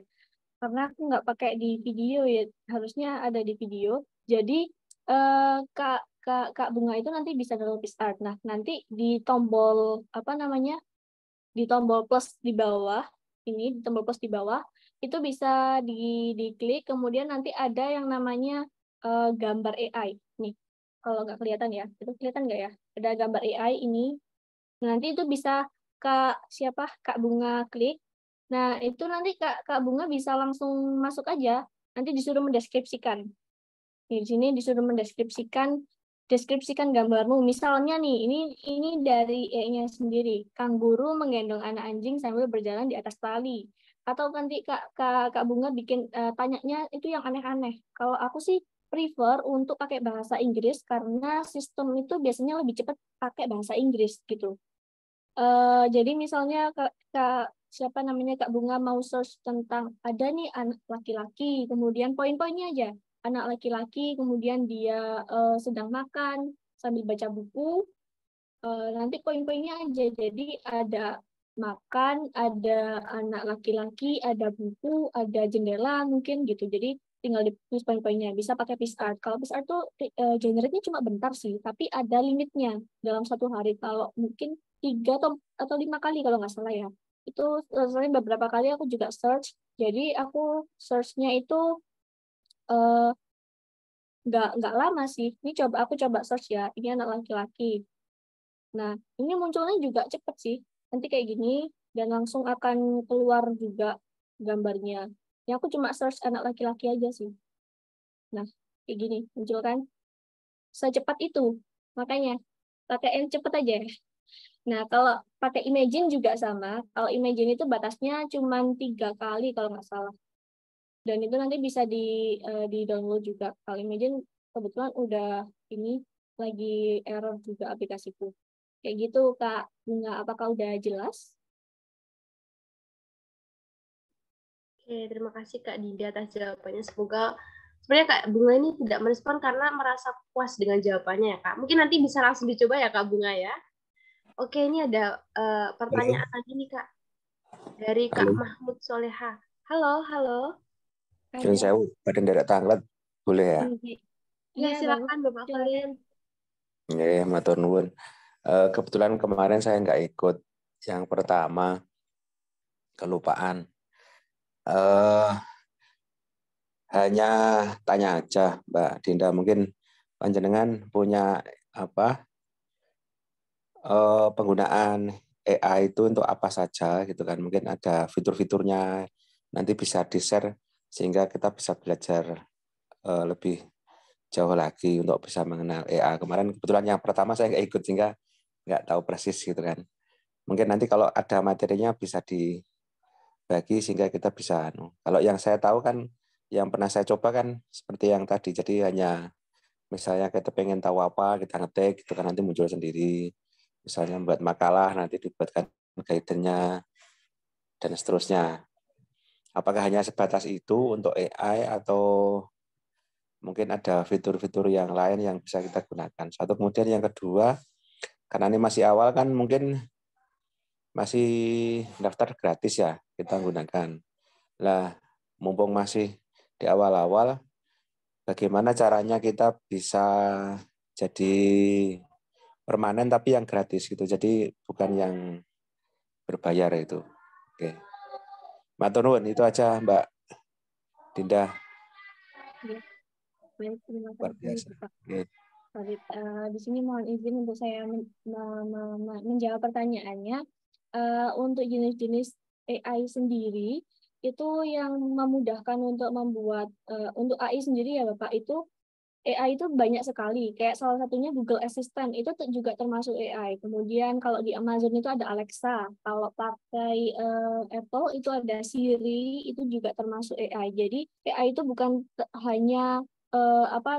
Karena aku nggak pakai di video ya, harusnya ada di video. Jadi Kak Bunga itu nanti bisa download PicsArt. Nah, nanti di tombol apa namanya? Di tombol plus di bawah, ini di tombol plus di bawah, itu bisa diklik, kemudian nanti ada yang namanya gambar AI. Nih, kalau nggak kelihatan ya, itu kelihatan nggak ya? Ada gambar AI ini. Nah, nanti itu bisa Kak Bunga klik. Nah, itu nanti Kak Bunga bisa langsung masuk aja. Nanti disuruh mendeskripsikan. Di sini disuruh deskripsikan gambarmu. Misalnya nih, ini dari E-nya sendiri. Kang guru menggendong anak anjing sambil berjalan di atas tali. Atau nanti Kak Bunga bikin tanyanya itu yang aneh-aneh. Kalau aku sih prefer untuk pakai bahasa Inggris karena sistem itu biasanya lebih cepat pakai bahasa Inggris gitu. Jadi misalnya siapa namanya Kak Bunga mau search tentang ada nih anak laki-laki, kemudian poin-poinnya aja anak laki-laki, kemudian dia sedang makan sambil baca buku, nanti poin-poinnya aja. Jadi ada makan, ada anak laki-laki, ada buku, ada jendela mungkin gitu. Jadi tinggal ditulis poin-poinnya. Bisa pakai PicsArt. Kalau PicsArt tuh generate-nya cuma bentar sih, tapi ada limitnya dalam satu hari. Kalau mungkin 3 atau 5 kali kalau nggak salah ya. Itu sering beberapa kali aku juga search. Jadi aku search-nya itu eh, nggak lama sih. Ini aku coba search ya. Ini anak laki-laki. Nah, ini munculnya juga cepet sih. Nanti kayak gini, dan langsung akan keluar juga gambarnya. Ya, aku cuma search anak laki-laki aja sih. Nah, kayak gini, muncul kan? Secepat itu. Makanya, pakai yang cepet aja. Nah, kalau pakai Imagine juga sama. Kalau Imagine itu batasnya cuma 3 kali kalau nggak salah. Dan itu nanti bisa di download juga. Kalau Imagine kebetulan udah ini lagi error juga aplikasiku. Kayak gitu, Kak Bunga. Apakah udah jelas? Oke, terima kasih Kak Dinda atas jawabannya. Semoga sebenarnya Kak Bunga ini tidak merespon karena merasa puas dengan jawabannya ya Kak. Mungkin nanti bisa langsung dicoba ya Kak Bunga ya. Oke, ini ada Halo, pertanyaan lagi nih Kak dari Kak halo. Mahmud Soleha. Halo, halo. Nyun Ada. sewu, badan derek tanglet, boleh ya? Ya, Iya, Bapak. silakan Bapak Silakan. Valen. Ya, matur nuwun. Kebetulan kemarin saya nggak ikut. Yang pertama, kelupaan. Eh, Hanya tanya aja, Mbak Dinda. Mungkin panjenengan punya apa penggunaan AI itu untuk apa saja gitu kan? Mungkin ada fitur-fiturnya. Nanti bisa di-share sehingga kita bisa belajar lebih jauh lagi untuk bisa mengenal AI. Kemarin kebetulan yang pertama saya nggak ikut sehingga nggak tahu persis gitu kan. Mungkin nanti kalau ada materinya bisa dibagi sehingga kita bisa. Kalau yang saya tahu kan, yang pernah saya coba kan seperti yang tadi. Jadi hanya misalnya kita pengen tahu apa, kita ngetik, gitu kan nanti muncul sendiri. Misalnya buat makalah, nanti dibuatkan guide-nya, dan seterusnya. Apakah hanya sebatas itu untuk AI atau mungkin ada fitur-fitur yang lain yang bisa kita gunakan. Satu, kemudian yang kedua, karena ini masih awal kan mungkin masih daftar gratis ya kita gunakan. Lah, mumpung masih di awal-awal, bagaimana caranya kita bisa jadi permanen tapi yang gratis gitu. Jadi bukan yang berbayar itu. Oke. Matur nuwun, itu aja Mbak Dinda, Ya, baik, terima luar kasih, biasa. Pak. Oke. Farid. Di sini mohon izin untuk saya menjawab pertanyaannya. Untuk jenis-jenis AI sendiri, itu yang memudahkan untuk membuat, untuk AI sendiri ya Bapak, itu AI itu banyak sekali. Kayak salah satunya Google Assistant, itu juga termasuk AI. Kemudian kalau di Amazon itu ada Alexa. Kalau pakai Apple itu ada Siri, itu juga termasuk AI. Jadi AI itu bukan hanya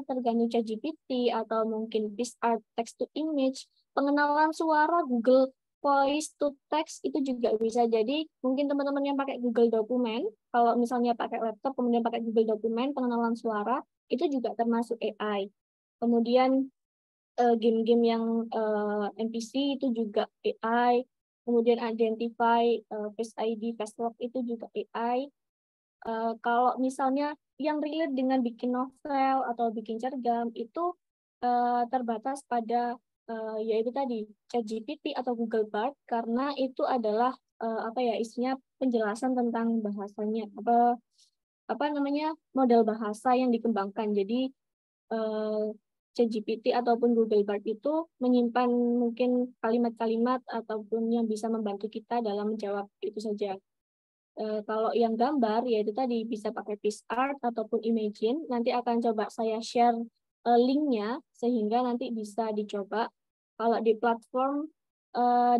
tergantung ChatGPT atau mungkin PicsArt, text to image, pengenalan suara Google Voice to text itu juga bisa. Jadi mungkin teman-teman yang pakai Google Dokumen, kalau misalnya pakai laptop kemudian pakai Google Dokumen pengenalan suara itu juga termasuk AI. Kemudian game-game yang NPC itu juga AI. Kemudian identify Face ID, Face Lock itu juga AI. Kalau misalnya yang relate dengan bikin novel atau bikin cergam itu terbatas pada yaitu tadi ChatGPT atau Google Bard, karena itu adalah apa ya, isinya penjelasan tentang bahasanya, apa namanya, model bahasa yang dikembangkan. Jadi ChatGPT ataupun Google Bard itu menyimpan mungkin kalimat-kalimat ataupun yang bisa membantu kita dalam menjawab itu saja. Kalau yang gambar, yaitu tadi bisa pakai PixArt ataupun Imagine. Nanti akan coba saya share linknya, sehingga nanti bisa dicoba. Kalau di platform,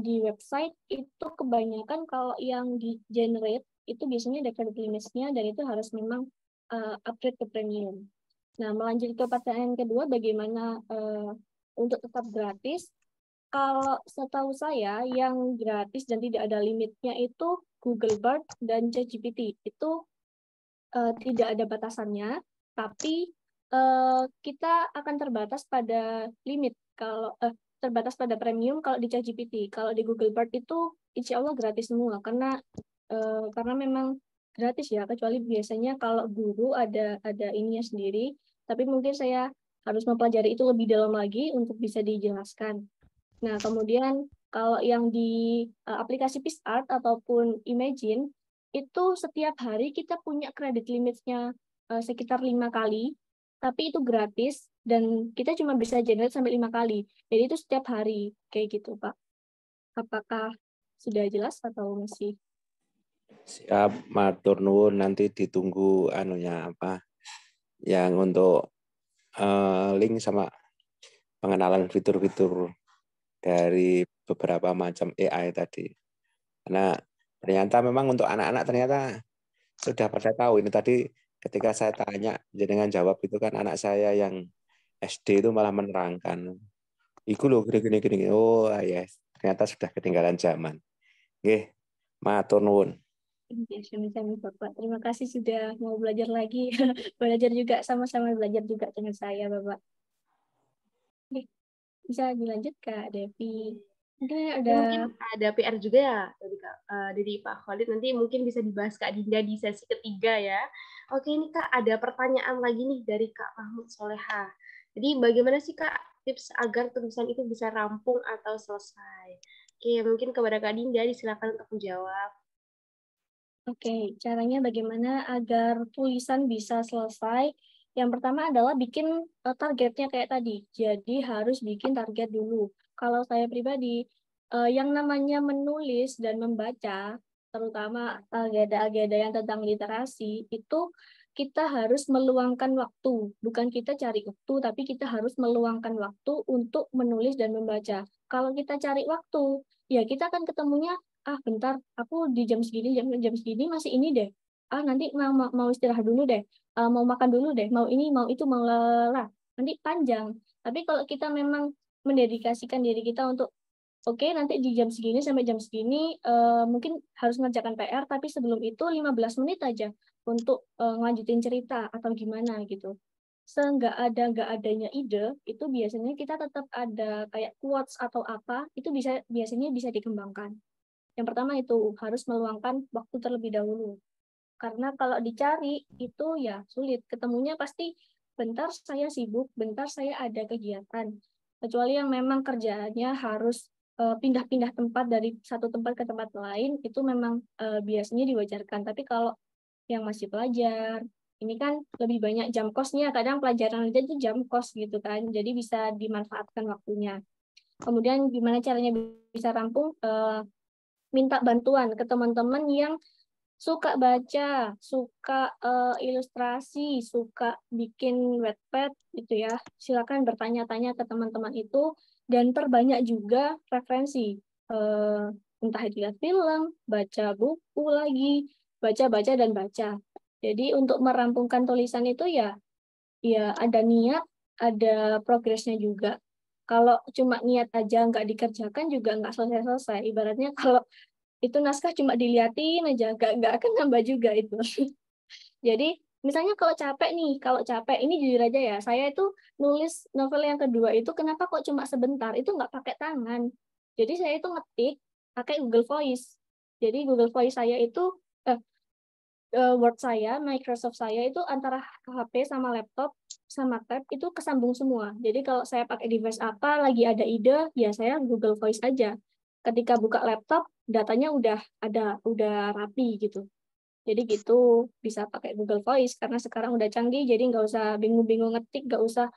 di website, itu kebanyakan kalau yang di generate, itu biasanya ada credit limit-nya, dan itu harus memang upgrade ke premium. Nah, melanjut ke pertanyaan kedua, bagaimana untuk tetap gratis? Kalau setahu saya, yang gratis dan tidak ada limitnya itu Google Bard dan ChatGPT. Itu tidak ada batasannya, tapi kita akan terbatas pada limit. Kalau terbatas pada premium kalau di ChatGPT. Kalau di Google Bard itu insya Allah gratis semua, karena memang gratis ya, kecuali biasanya kalau guru ada ininya sendiri. Tapi mungkin saya harus mempelajari itu lebih dalam lagi untuk bisa dijelaskan. Nah, kemudian kalau yang di aplikasi PixArt ataupun Imagine, itu setiap hari kita punya credit limit-nya sekitar 5 kali, tapi itu gratis, dan kita cuma bisa generate sampai 5 kali. Jadi itu setiap hari, kayak gitu, Pak. Apakah sudah jelas atau masih? Siap, matur nuwun, nanti ditunggu anunya apa yang untuk link sama pengenalan fitur-fitur dari beberapa macam AI tadi. Karena ternyata memang untuk anak-anak ternyata sudah pada tahu ini tadi ketika saya tanya jenengan jawab itu kan anak saya yang SD itu malah menerangkan. Iku loh gini. Oh ya, ternyata sudah ketinggalan zaman. Oke, matur nuwun. Ya, sami-sami Bapak. Terima kasih sudah mau belajar lagi. Belajar juga, sama-sama belajar juga dengan saya, Bapak. Oke, bisa dilanjut, Kak Devi. Mungkin Mungkin ada PR juga ya dari Pak Khalid, nanti mungkin bisa dibahas Kak Dinda di sesi ketiga ya. Oke, ini Kak ada pertanyaan lagi nih dari Kak Mahmud Soleha. Jadi bagaimana sih Kak tips agar tulisan itu bisa rampung atau selesai? Oke, mungkin kepada Kak Dinda disilakan untuk menjawab. Oke, caranya bagaimana agar tulisan bisa selesai? Yang pertama adalah bikin targetnya kayak tadi. Jadi harus bikin target dulu. Kalau saya pribadi, yang namanya menulis dan membaca, terutama agenda-agenda yang tentang literasi, itu kita harus meluangkan waktu. Bukan kita cari waktu, tapi kita harus meluangkan waktu untuk menulis dan membaca. Kalau kita cari waktu, ya kita akan ketemunya, bentar, aku di jam segini masih ini deh. Nanti mau istirahat dulu deh. Mau makan dulu deh. Mau ini, mau itu, mau lelah. Nanti panjang. Tapi kalau kita memang mendedikasikan diri kita untuk oke, nanti di jam segini sampai jam segini mungkin harus mengerjakan PR, tapi sebelum itu 15 menit aja untuk ngelanjutin cerita atau gimana gitu. Nggak adanya ide, itu biasanya kita tetap ada kayak quotes atau apa, itu biasanya bisa dikembangkan. Yang pertama itu harus meluangkan waktu terlebih dahulu. Karena kalau dicari itu ya sulit. Ketemunya pasti bentar saya sibuk, bentar saya ada kegiatan. Kecuali yang memang kerjaannya harus pindah-pindah tempat dari satu tempat ke tempat lain, itu memang biasanya diwajarkan. Tapi kalau yang masih pelajar, ini kan lebih banyak jam kosnya. Kadang pelajaran aja itu jam kos gitu kan. Jadi bisa dimanfaatkan waktunya. Kemudian gimana caranya bisa rampung? Minta bantuan ke teman-teman yang suka baca, suka ilustrasi, suka bikin Wattpad gitu ya. Silakan bertanya-tanya ke teman-teman itu, dan perbanyak juga referensi. Entah itu lihat film, baca buku lagi, baca dan baca. Jadi untuk merampungkan tulisan itu ya ada niat, ada progresnya juga. Kalau cuma niat aja nggak dikerjakan juga nggak selesai-selesai. Ibaratnya kalau itu naskah cuma diliatin aja, nggak akan nambah juga itu. Jadi misalnya kalau capek ini jujur aja ya, saya itu nulis novel yang kedua itu kenapa kok cuma sebentar, itu nggak pakai tangan. Jadi saya itu ngetik pakai Google Voice. Jadi Google Voice saya itu Word saya, Microsoft saya itu antara HP sama laptop sama tab itu kesambung semua. Jadi kalau saya pakai device apa, lagi ada ide, ya saya Google Voice aja. Ketika buka laptop, datanya udah ada, udah rapi gitu. Jadi gitu, bisa pakai Google Voice karena sekarang udah canggih, jadi nggak usah bingung-bingung ngetik, nggak usah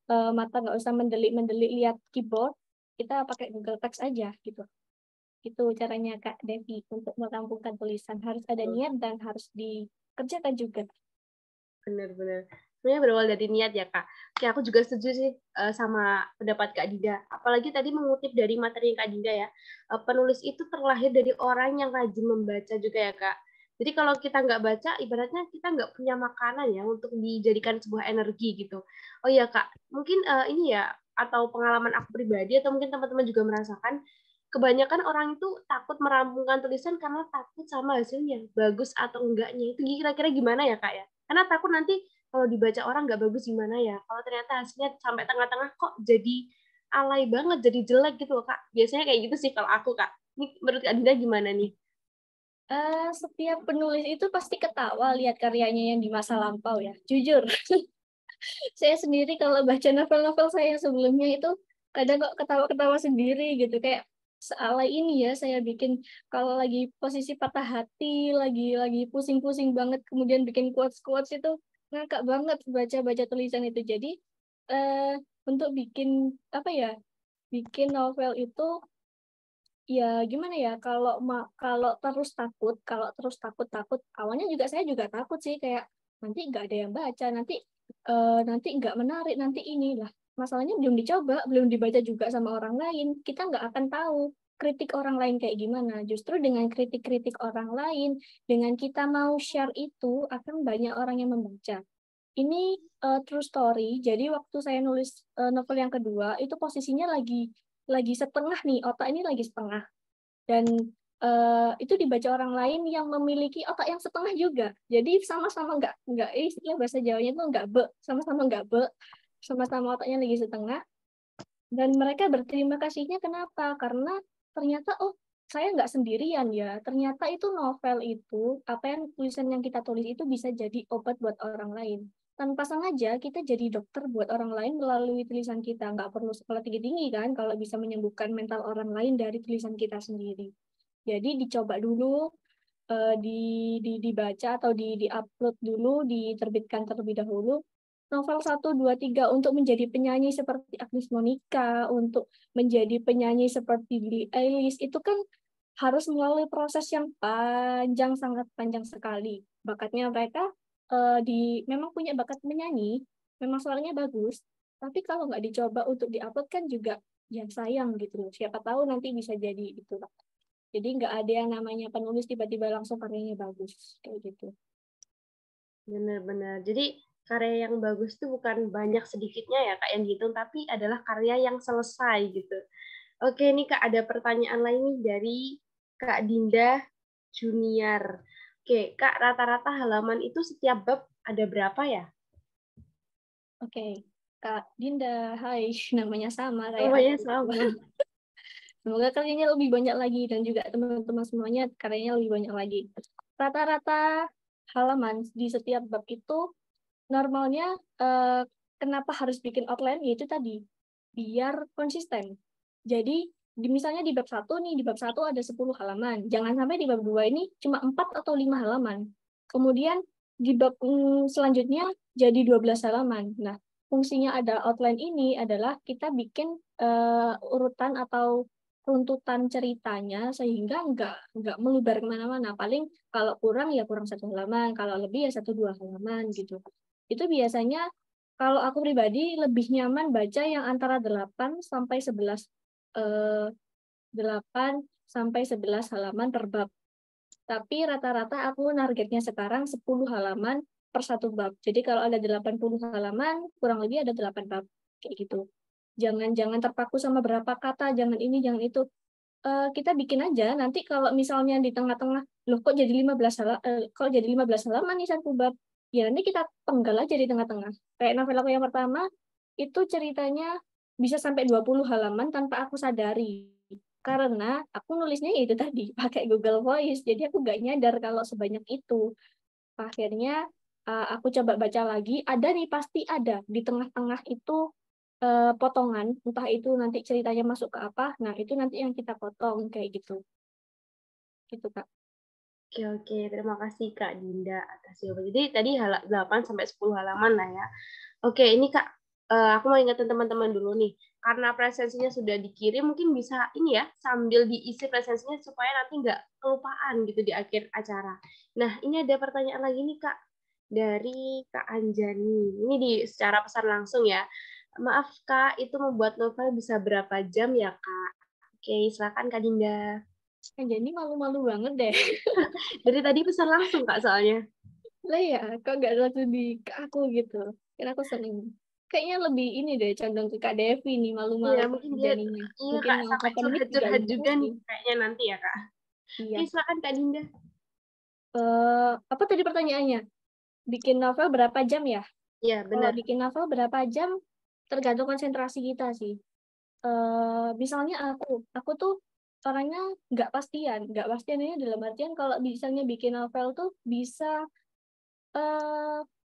mata nggak usah mendelik-mendelik lihat keyboard, kita pakai Google Text aja gitu. Itu caranya Kak Devi untuk merampungkan tulisan. Harus ada niat dan harus dikerjakan juga. Benar-benar. Sebenarnya berawal dari niat ya, Kak. Oke, aku juga setuju sih sama pendapat Kak Dinda. Apalagi tadi mengutip dari materi Kak Dinda ya. Penulis itu terlahir dari orang yang rajin membaca juga ya, Kak. Jadi kalau kita nggak baca, ibaratnya kita nggak punya makanan ya untuk dijadikan sebuah energi gitu. Oh iya, Kak. Mungkin ini ya, atau pengalaman aku pribadi, atau mungkin teman-teman juga merasakan, kebanyakan orang itu takut merampungkan tulisan karena takut sama hasilnya, bagus atau enggaknya. Itu kira-kira gimana ya, Kak ya? Karena takut nanti kalau dibaca orang nggak bagus gimana ya. Kalau ternyata hasilnya sampai tengah-tengah kok jadi alay banget, jadi jelek gitu loh, Kak. Biasanya kayak gitu sih kalau aku, Kak. Ini menurut Kak Dinda gimana nih? Setiap penulis itu pasti ketawa lihat karyanya yang di masa lampau ya. Jujur, saya sendiri kalau baca novel-novel saya yang sebelumnya itu kadang kok ketawa-ketawa sendiri gitu. Kayak sealai ini ya saya bikin kalau lagi posisi patah hati, lagi pusing-pusing banget, kemudian bikin quotes-quotes itu ngakak banget baca-baca tulisan itu. Jadi untuk bikin apa ya, bikin novel itu ya gimana ya, kalau terus takut awalnya juga saya juga takut sih, kayak nanti nggak ada yang baca, nanti nggak menarik, nanti inilah masalahnya belum dicoba, belum dibaca juga sama orang lain, kita nggak akan tahu kritik orang lain kayak gimana. Justru dengan kritik-kritik orang lain, dengan kita mau share itu akan banyak orang yang membaca. Ini true story. Jadi waktu saya nulis novel yang kedua itu posisinya lagi setengah nih, otak ini lagi setengah, dan itu dibaca orang lain yang memiliki otak yang setengah juga. Jadi sama-sama nggak istilah bahasa Jawanya itu nggak be, sama-sama nggak be, sama-sama otaknya lagi setengah. Dan mereka berterima kasihnya kenapa? Karena ternyata oh saya nggak sendirian ya. Ternyata itu novel itu apa yang tulisan yang kita tulis itu bisa jadi obat buat orang lain. Tanpa sengaja kita jadi dokter buat orang lain melalui tulisan kita. Nggak perlu sekolah tinggi-tinggi kan kalau bisa menyembuhkan mental orang lain dari tulisan kita sendiri. Jadi dicoba dulu, dibaca atau di-upload dulu, diterbitkan terlebih dahulu. Novel 1, 2, 3 untuk menjadi penyanyi seperti Agnes Monica, untuk menjadi penyanyi seperti Billie Eilish, itu kan harus melalui proses yang panjang, sangat panjang sekali. Bakatnya mereka memang punya bakat menyanyi, memang suaranya bagus, tapi kalau nggak dicoba untuk diupload kan juga ya sayang gitu. Siapa tahu nanti bisa jadi gitu. Jadi nggak ada yang namanya penulis tiba-tiba langsung karyanya bagus kayak gitu. Benar-benar. Jadi karya yang bagus itu bukan banyak sedikitnya ya, Kak, yang dihitung, tapi adalah karya yang selesai gitu. Oke, nih Kak, ada pertanyaan lain nih dari Kak Dinda Junior. Oke, Kak, rata-rata halaman itu setiap bab ada berapa ya? Oke, Kak Dinda, hai, namanya sama kayak Namanya aku. sama. Semoga karyanya lebih banyak lagi dan juga teman-teman semuanya karyanya lebih banyak lagi. Rata-rata halaman di setiap bab itu normalnya kenapa harus bikin outline? Yaitu tadi biar konsisten. Jadi misalnya di bab 1 nih, di bab 1 ada 10 halaman. Jangan sampai di bab 2 ini cuma 4 atau 5 halaman. Kemudian di bab selanjutnya jadi 12 halaman. Nah, fungsinya ada outline ini adalah kita bikin urutan atau runtutan ceritanya sehingga nggak meluber kemana-mana. Paling kalau kurang ya kurang 1 halaman, kalau lebih ya 1-2 halaman gitu. Itu biasanya kalau aku pribadi lebih nyaman baca yang antara 8 sampai 11 8 sampai 11 halaman per bab. Tapi rata-rata aku targetnya sekarang 10 halaman per satu bab. Jadi kalau ada 80 halaman, kurang lebih ada 8 bab kayak gitu. Jangan terpaku sama berapa kata, jangan ini, jangan itu. Kita bikin aja nanti kalau misalnya di tengah-tengah loh kok jadi 15 halaman nih satu bab, ya nanti kita penggal aja di tengah-tengah. Kayak novel aku yang pertama itu ceritanya bisa sampai 20 halaman tanpa aku sadari, karena aku nulisnya itu tadi pakai Google Voice, jadi aku nggak nyadar kalau sebanyak itu. Akhirnya aku coba baca lagi, ada nih, pasti ada di tengah-tengah itu potongan, entah itu nanti ceritanya masuk ke apa, nah itu nanti yang kita potong kayak gitu Kak. Oke, terima kasih Kak Dinda atas jawabannya. Jadi tadi 8 sampai 10 halaman lah ya. Oke, ini Kak, aku mau ingetin teman-teman dulu nih. Karena presensinya sudah dikirim, mungkin bisa ini ya, sambil diisi presensinya supaya nanti nggak kelupaan gitu di akhir acara. Nah, ini ada pertanyaan lagi nih Kak, dari Kak Anjani. Ini secara pesan langsung ya. Maaf Kak, itu membuat novel bisa berapa jam ya Kak? Oke, silakan Kak Dinda. Jadi malu-malu banget deh. Dari tadi pesan langsung Kak soalnya. Lah ya, kok nggak langsung ke aku gitu. Karena aku sering. Kayaknya lebih ini deh, condong ke Kak Devi nih, Iya, malu-malu mungkin dia, jadinya. iya Mungkin Kak, yang sampai open mic juga curhat-curhat bisa juga nih sih. kayaknya nanti ya Kak. Iya. Oke, silakan Kak Dinda. Apa tadi pertanyaannya? Bikin novel berapa jam ya? Iya, Kalau benar. bikin novel berapa jam, tergantung konsentrasi kita sih. Misalnya aku tuh orangnya nggak pastian ini dalam artian kalau misalnya bikin novel tuh bisa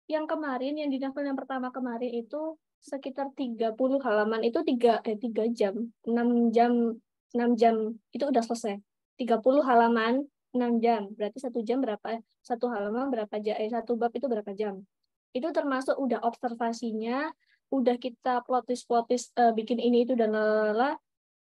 yang kemarin yang di novel yang pertama kemarin itu sekitar 30 halaman itu 3 jam 6 jam itu udah selesai. 30 halaman 6 jam berarti 1 jam berapa, satu halaman berapa jam, satu bab itu berapa jam, itu termasuk udah observasinya, udah kita plot twist bikin ini itu dan lalala.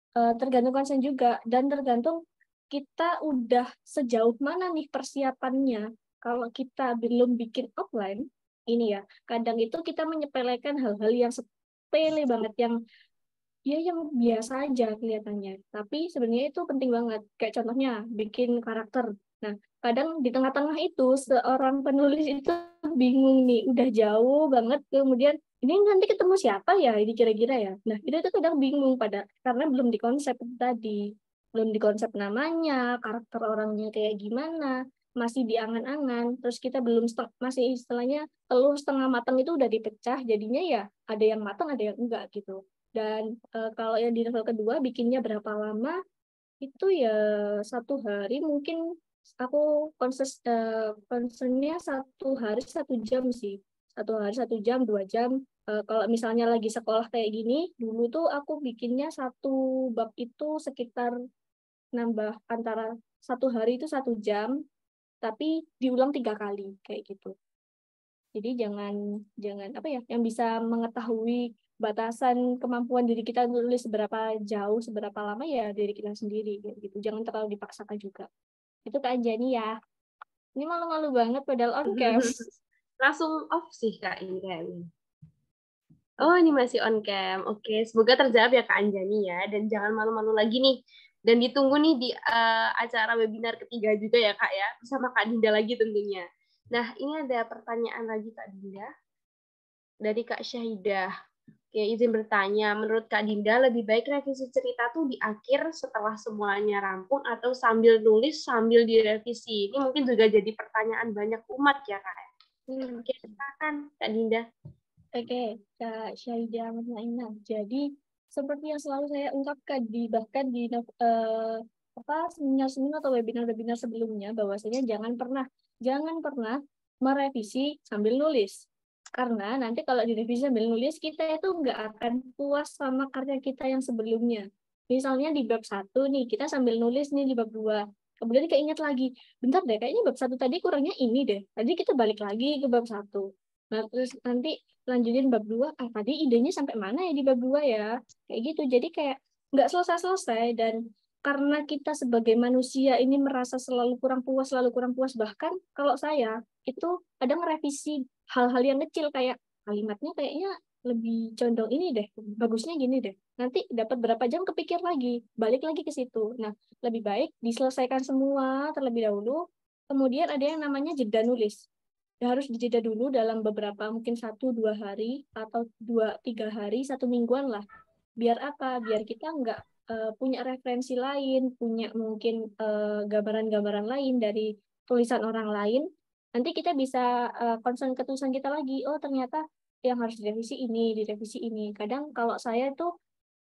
Tergantung konsen juga dan tergantung kita udah sejauh mana nih persiapannya. Kalau kita belum bikin outline ini ya, kadang itu kita menyepelekan hal-hal yang sepele banget, yang biasa aja kelihatannya, tapi sebenarnya itu penting banget. Kayak contohnya bikin karakter. Nah, kadang di tengah-tengah itu seorang penulis itu bingung nih, udah jauh banget, kemudian ini nanti ketemu siapa ya ini kira-kira ya. Nah, itu tuh kadang bingung karena belum dikonsep tadi, belum dikonsep namanya, karakter orangnya kayak gimana, masih diangan-angan, terus kita belum masih istilahnya telur setengah matang itu udah dipecah, jadinya ya ada yang matang ada yang enggak gitu. Dan kalau yang di novel kedua bikinnya berapa lama, itu ya 1 hari mungkin aku concernnya 1 hari 1 jam sih. 1 hari 1 jam 2 jam. Kalau misalnya lagi sekolah kayak gini, dulu tuh aku bikinnya satu bab itu sekitar nambah antara 1 hari itu 1 jam, tapi diulang 3 kali kayak gitu. Jadi jangan jangan apa ya, yang bisa mengetahui batasan kemampuan diri kita nulis seberapa jauh, seberapa lama ya diri kita sendiri gitu. Jangan terlalu dipaksakan juga. Itu Kak Anjani ya. Ini malu-malu banget padahal on cam. Langsung off sih Kak ini kayaknya. Oh, ini masih on cam. Oke, semoga terjawab ya Kak Anjani ya. Dan jangan malu-malu lagi nih. Dan ditunggu nih di acara webinar ketiga juga ya Kak ya. Bersama Kak Dinda lagi tentunya. Nah, ini ada pertanyaan lagi Kak Dinda. Dari Kak Syahidah. Oke, izin bertanya. Menurut Kak Dinda, lebih baik revisi cerita tuh di akhir setelah semuanya rampung atau sambil nulis, sambil direvisi? Ini mungkin juga jadi pertanyaan banyak umat ya Kak. Oke, silakan Kak Dinda. Oke, Kak Syahidah Mutmainah. Jadi seperti yang selalu saya ungkapkan bahkan di seminar-seminar atau webinar-webinar sebelumnya, bahwasanya jangan pernah merevisi sambil nulis. Karena nanti kalau direvisi sambil nulis, kita itu nggak akan puas sama karya kita yang sebelumnya. Misalnya di bab 1 nih, kita sambil nulis nih di bab 2. Kemudian keinget lagi, bentar deh, kayaknya bab 1 tadi kurangnya ini deh. Tadi kita balik lagi ke bab 1. Nah, terus nanti lanjutin bab 2, tadi idenya sampai mana ya di bab 2 ya? Kayak gitu. Jadi kayak nggak selesai-selesai, dan karena kita sebagai manusia ini merasa selalu kurang puas, bahkan kalau saya itu kadang ngerevisi hal-hal yang kecil kayak kalimatnya kayaknya lebih condong ini deh, bagusnya gini deh. Nanti dapat berapa jam kepikir lagi, balik lagi ke situ. Nah, lebih baik diselesaikan semua terlebih dahulu, kemudian ada yang namanya jeda nulis. Harus dijeda dulu dalam beberapa, mungkin 1-2 hari atau 2-3 hari, 1 mingguan lah. Biar apa? Biar kita nggak punya referensi lain, punya mungkin gambaran-gambaran lain dari tulisan orang lain. Nanti kita bisa concern ke tulisan kita lagi. Oh, ternyata yang harus direvisi ini. Kadang kalau saya tuh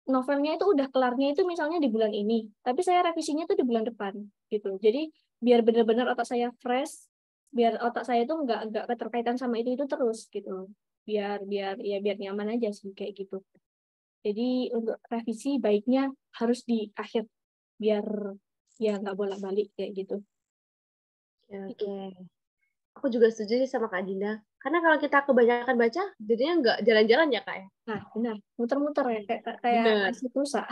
novelnya itu udah kelarnya itu misalnya di bulan ini, tapi saya revisinya tuh di bulan depan gitu. Jadi biar benar-benar otak saya fresh, biar otak saya itu nggak keterkaitan sama itu terus gitu. Biar nyaman aja sih kayak gitu. Jadi untuk revisi baiknya harus di akhir biar ya nggak bolak-balik kayak gitu. Oke. Aku juga setuju sih sama Kak Dinda. Karena kalau kita kebanyakan baca, jadinya nggak jalan-jalan ya Kak ya. Nah, benar. Muter-muter ya kayak Benar. masih rusak.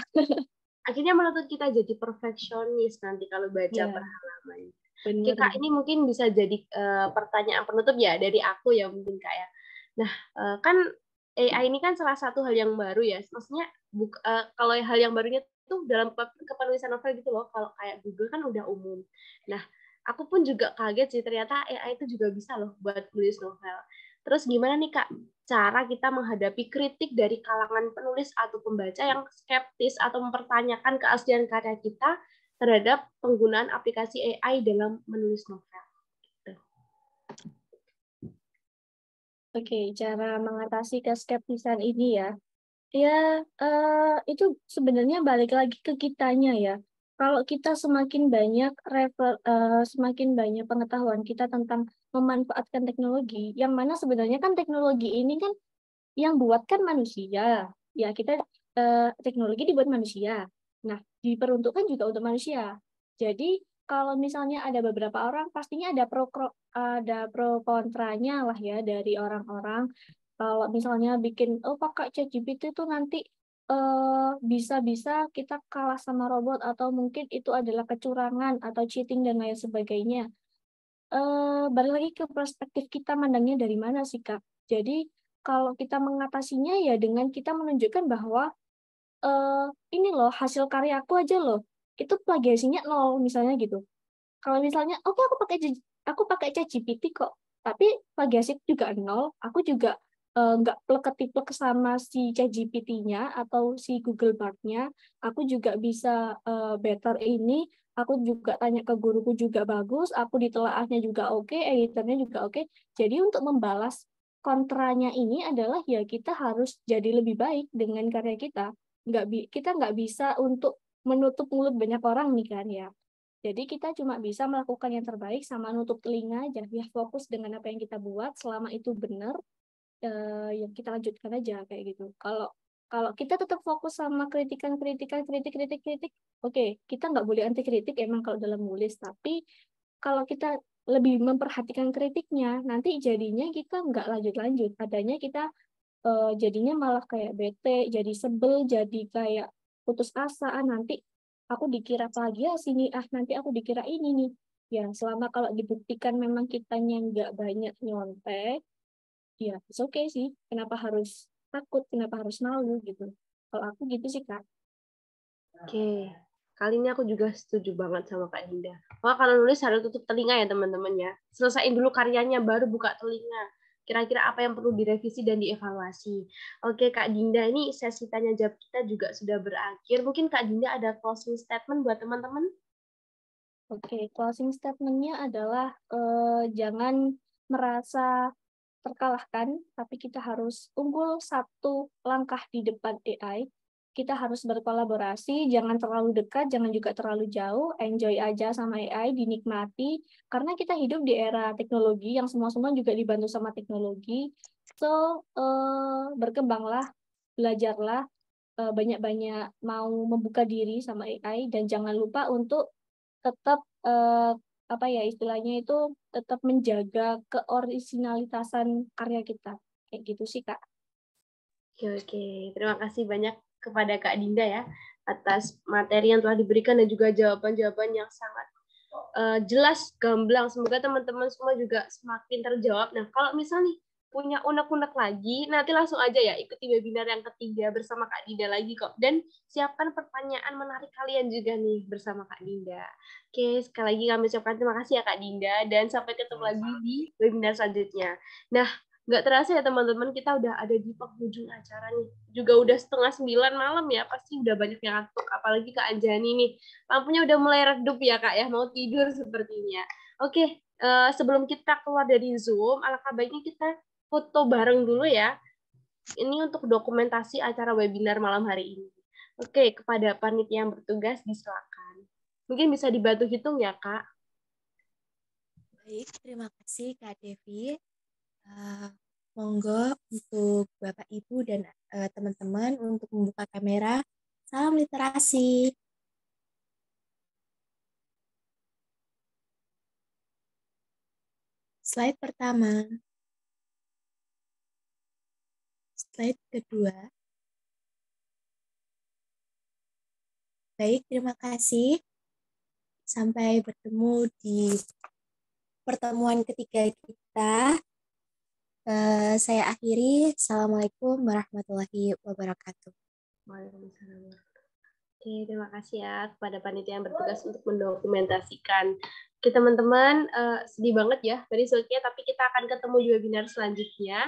Akhirnya menuntut kita jadi perfeksionis nanti kalau baca Ya, per halaman. Oke benar. Kak, ini mungkin bisa jadi pertanyaan penutup ya dari aku ya mungkin Kak ya. Nah, kan AI ini kan salah satu hal yang baru ya. Maksudnya kalau hal yang barunya itu dalam kepenulisan novel gitu loh. Kalau kayak Google kan udah umum. Nah, aku pun juga kaget sih ternyata AI itu juga bisa loh buat tulis novel. Terus gimana nih Kak cara kita menghadapi kritik dari kalangan penulis atau pembaca yang skeptis atau mempertanyakan keaslian karya kita terhadap penggunaan aplikasi AI dalam menulis novel? Oke, cara mengatasi keskeptisan ini ya. Ya, itu sebenarnya balik lagi ke kitanya ya. Kalau kita semakin banyak semakin banyak pengetahuan kita tentang memanfaatkan teknologi, yang mana sebenarnya kan teknologi ini kan yang buat kan manusia. Ya, kita teknologi dibuat manusia. Nah, diperuntukkan juga untuk manusia. Jadi, kalau misalnya ada beberapa orang, pastinya ada pro kontranya lah ya dari orang-orang. Kalau misalnya bikin, oh pakai ChatGPT itu nanti bisa-bisa kita kalah sama robot atau mungkin itu adalah kecurangan atau cheating dan lain sebagainya. Balik lagi ke perspektif kita mandangnya dari mana sih, Kak? Jadi, kalau kita mengatasinya ya dengan kita menunjukkan bahwa ini loh hasil karyaku aja loh, itu plagiasinya 0 misalnya gitu. Kalau misalnya, oke aku pakai ChatGPT kok, tapi plagiasi juga 0, aku juga nggak plek-ketiplek sama si ChatGPT-nya atau si Google Bard-nya, aku juga bisa better ini, aku juga tanya ke guruku juga bagus, aku ditelaahnya juga oke, editornya juga oke. Jadi untuk membalas kontranya ini adalah ya kita harus jadi lebih baik dengan karya kita. Kita nggak bisa untuk menutup mulut banyak orang nih kan ya. Jadi kita cuma bisa melakukan yang terbaik sama nutup telinga aja, ya fokus dengan apa yang kita buat, selama itu benar, ya kita lanjutkan aja kayak gitu. Kalau kalau kita tetap fokus sama kritik, oke, kita nggak boleh anti kritik emang kalau dalam nulis, tapi kalau kita lebih memperhatikan kritiknya, nanti jadinya kita nggak lanjut-lanjut, adanya kita jadinya malah kayak bete, jadi sebel, jadi kayak putus asa, nanti aku dikira plagiasi nih, nanti aku dikira ini nih. Ya, selama kalau dibuktikan memang kitanya nggak banyak nyontek, ya it's okay sih. Kenapa harus takut, kenapa harus malu gitu. Kalau aku gitu sih, Kak. Oke, kali ini aku juga setuju banget sama Kak Dinda. Maka kalau nulis harus tutup telinga ya teman-teman ya. Selesaiin dulu karyanya, baru buka telinga. Kira-kira apa yang perlu direvisi dan dievaluasi. Oke Kak Dinda, ini sesi tanya jawab kita juga sudah berakhir. Mungkin Kak Dinda ada closing statement buat teman-teman? Oke, closing statement-nya adalah jangan merasa terkalahkan, tapi kita harus unggul satu langkah di depan AI. Kita harus berkolaborasi, jangan terlalu dekat, jangan juga terlalu jauh, enjoy aja sama AI, dinikmati, karena kita hidup di era teknologi yang semua-semua juga dibantu sama teknologi. So, berkembanglah, belajarlah, banyak-banyak mau membuka diri sama AI, dan jangan lupa untuk tetap apa ya istilahnya itu tetap menjaga keorisinalitasan karya kita kayak gitu sih Kak. Oke. Terima kasih banyak kepada Kak Dinda ya atas materi yang telah diberikan dan juga jawaban-jawaban yang sangat jelas, gamblang. Semoga teman-teman semua juga semakin terjawab. Nah, kalau misalnya nih punya unek-unek lagi, nanti langsung aja ya ikuti webinar yang ketiga bersama Kak Dinda lagi kok. Dan siapkan pertanyaan menarik kalian juga nih bersama Kak Dinda. Oke, sekali lagi kami ucapkan terima kasih ya Kak Dinda, dan sampai ketemu lagi di webinar selanjutnya. Nah, nggak terasa ya teman-teman, kita udah ada di penghujung acara nih. Juga udah 8:30 malam ya, pasti udah banyak yang ngantuk. Apalagi Kak Anjani nih, lampunya udah mulai redup ya Kak ya, mau tidur sepertinya. Oke, sebelum kita keluar dari Zoom, alangkah baiknya kita foto bareng dulu ya. Ini untuk dokumentasi acara webinar malam hari ini. Oke, kepada panitia yang bertugas, disilakan. Mungkin bisa dibantu hitung ya Kak. Baik, terima kasih Kak Devi. Monggo untuk Bapak, Ibu, dan teman-teman untuk membuka kamera. Salam literasi. Slide pertama. Slide kedua. Baik, terima kasih. Sampai bertemu di pertemuan ketiga kita. Saya akhiri. Assalamualaikum warahmatullahi wabarakatuh. Waalaikumsalam. Oke, terima kasih ya kepada panitia yang bertugas untuk mendokumentasikan. Oke, teman-teman, sedih banget ya dari Sulkia, tapi kita akan ketemu di webinar selanjutnya.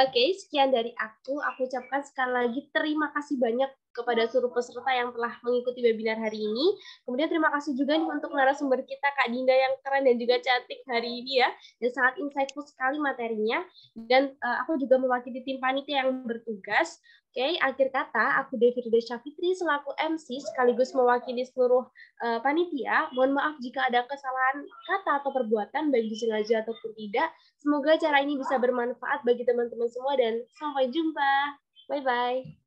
Oke, sekian dari aku. Aku ucapkan sekali lagi terima kasih banyak kepada seluruh peserta yang telah mengikuti webinar hari ini. Kemudian terima kasih juga nih untuk narasumber kita, Kak Dinda yang keren dan juga cantik hari ini ya. Dan sangat insightful sekali materinya. Dan aku juga mewakili tim panitia yang bertugas. Oke, akhir kata, aku Devi Ridesya Fitri selaku MC sekaligus mewakili seluruh panitia. Mohon maaf jika ada kesalahan kata atau perbuatan, baik disengaja ataupun tidak. Semoga cara ini bisa bermanfaat bagi teman-teman semua dan sampai jumpa. Bye-bye.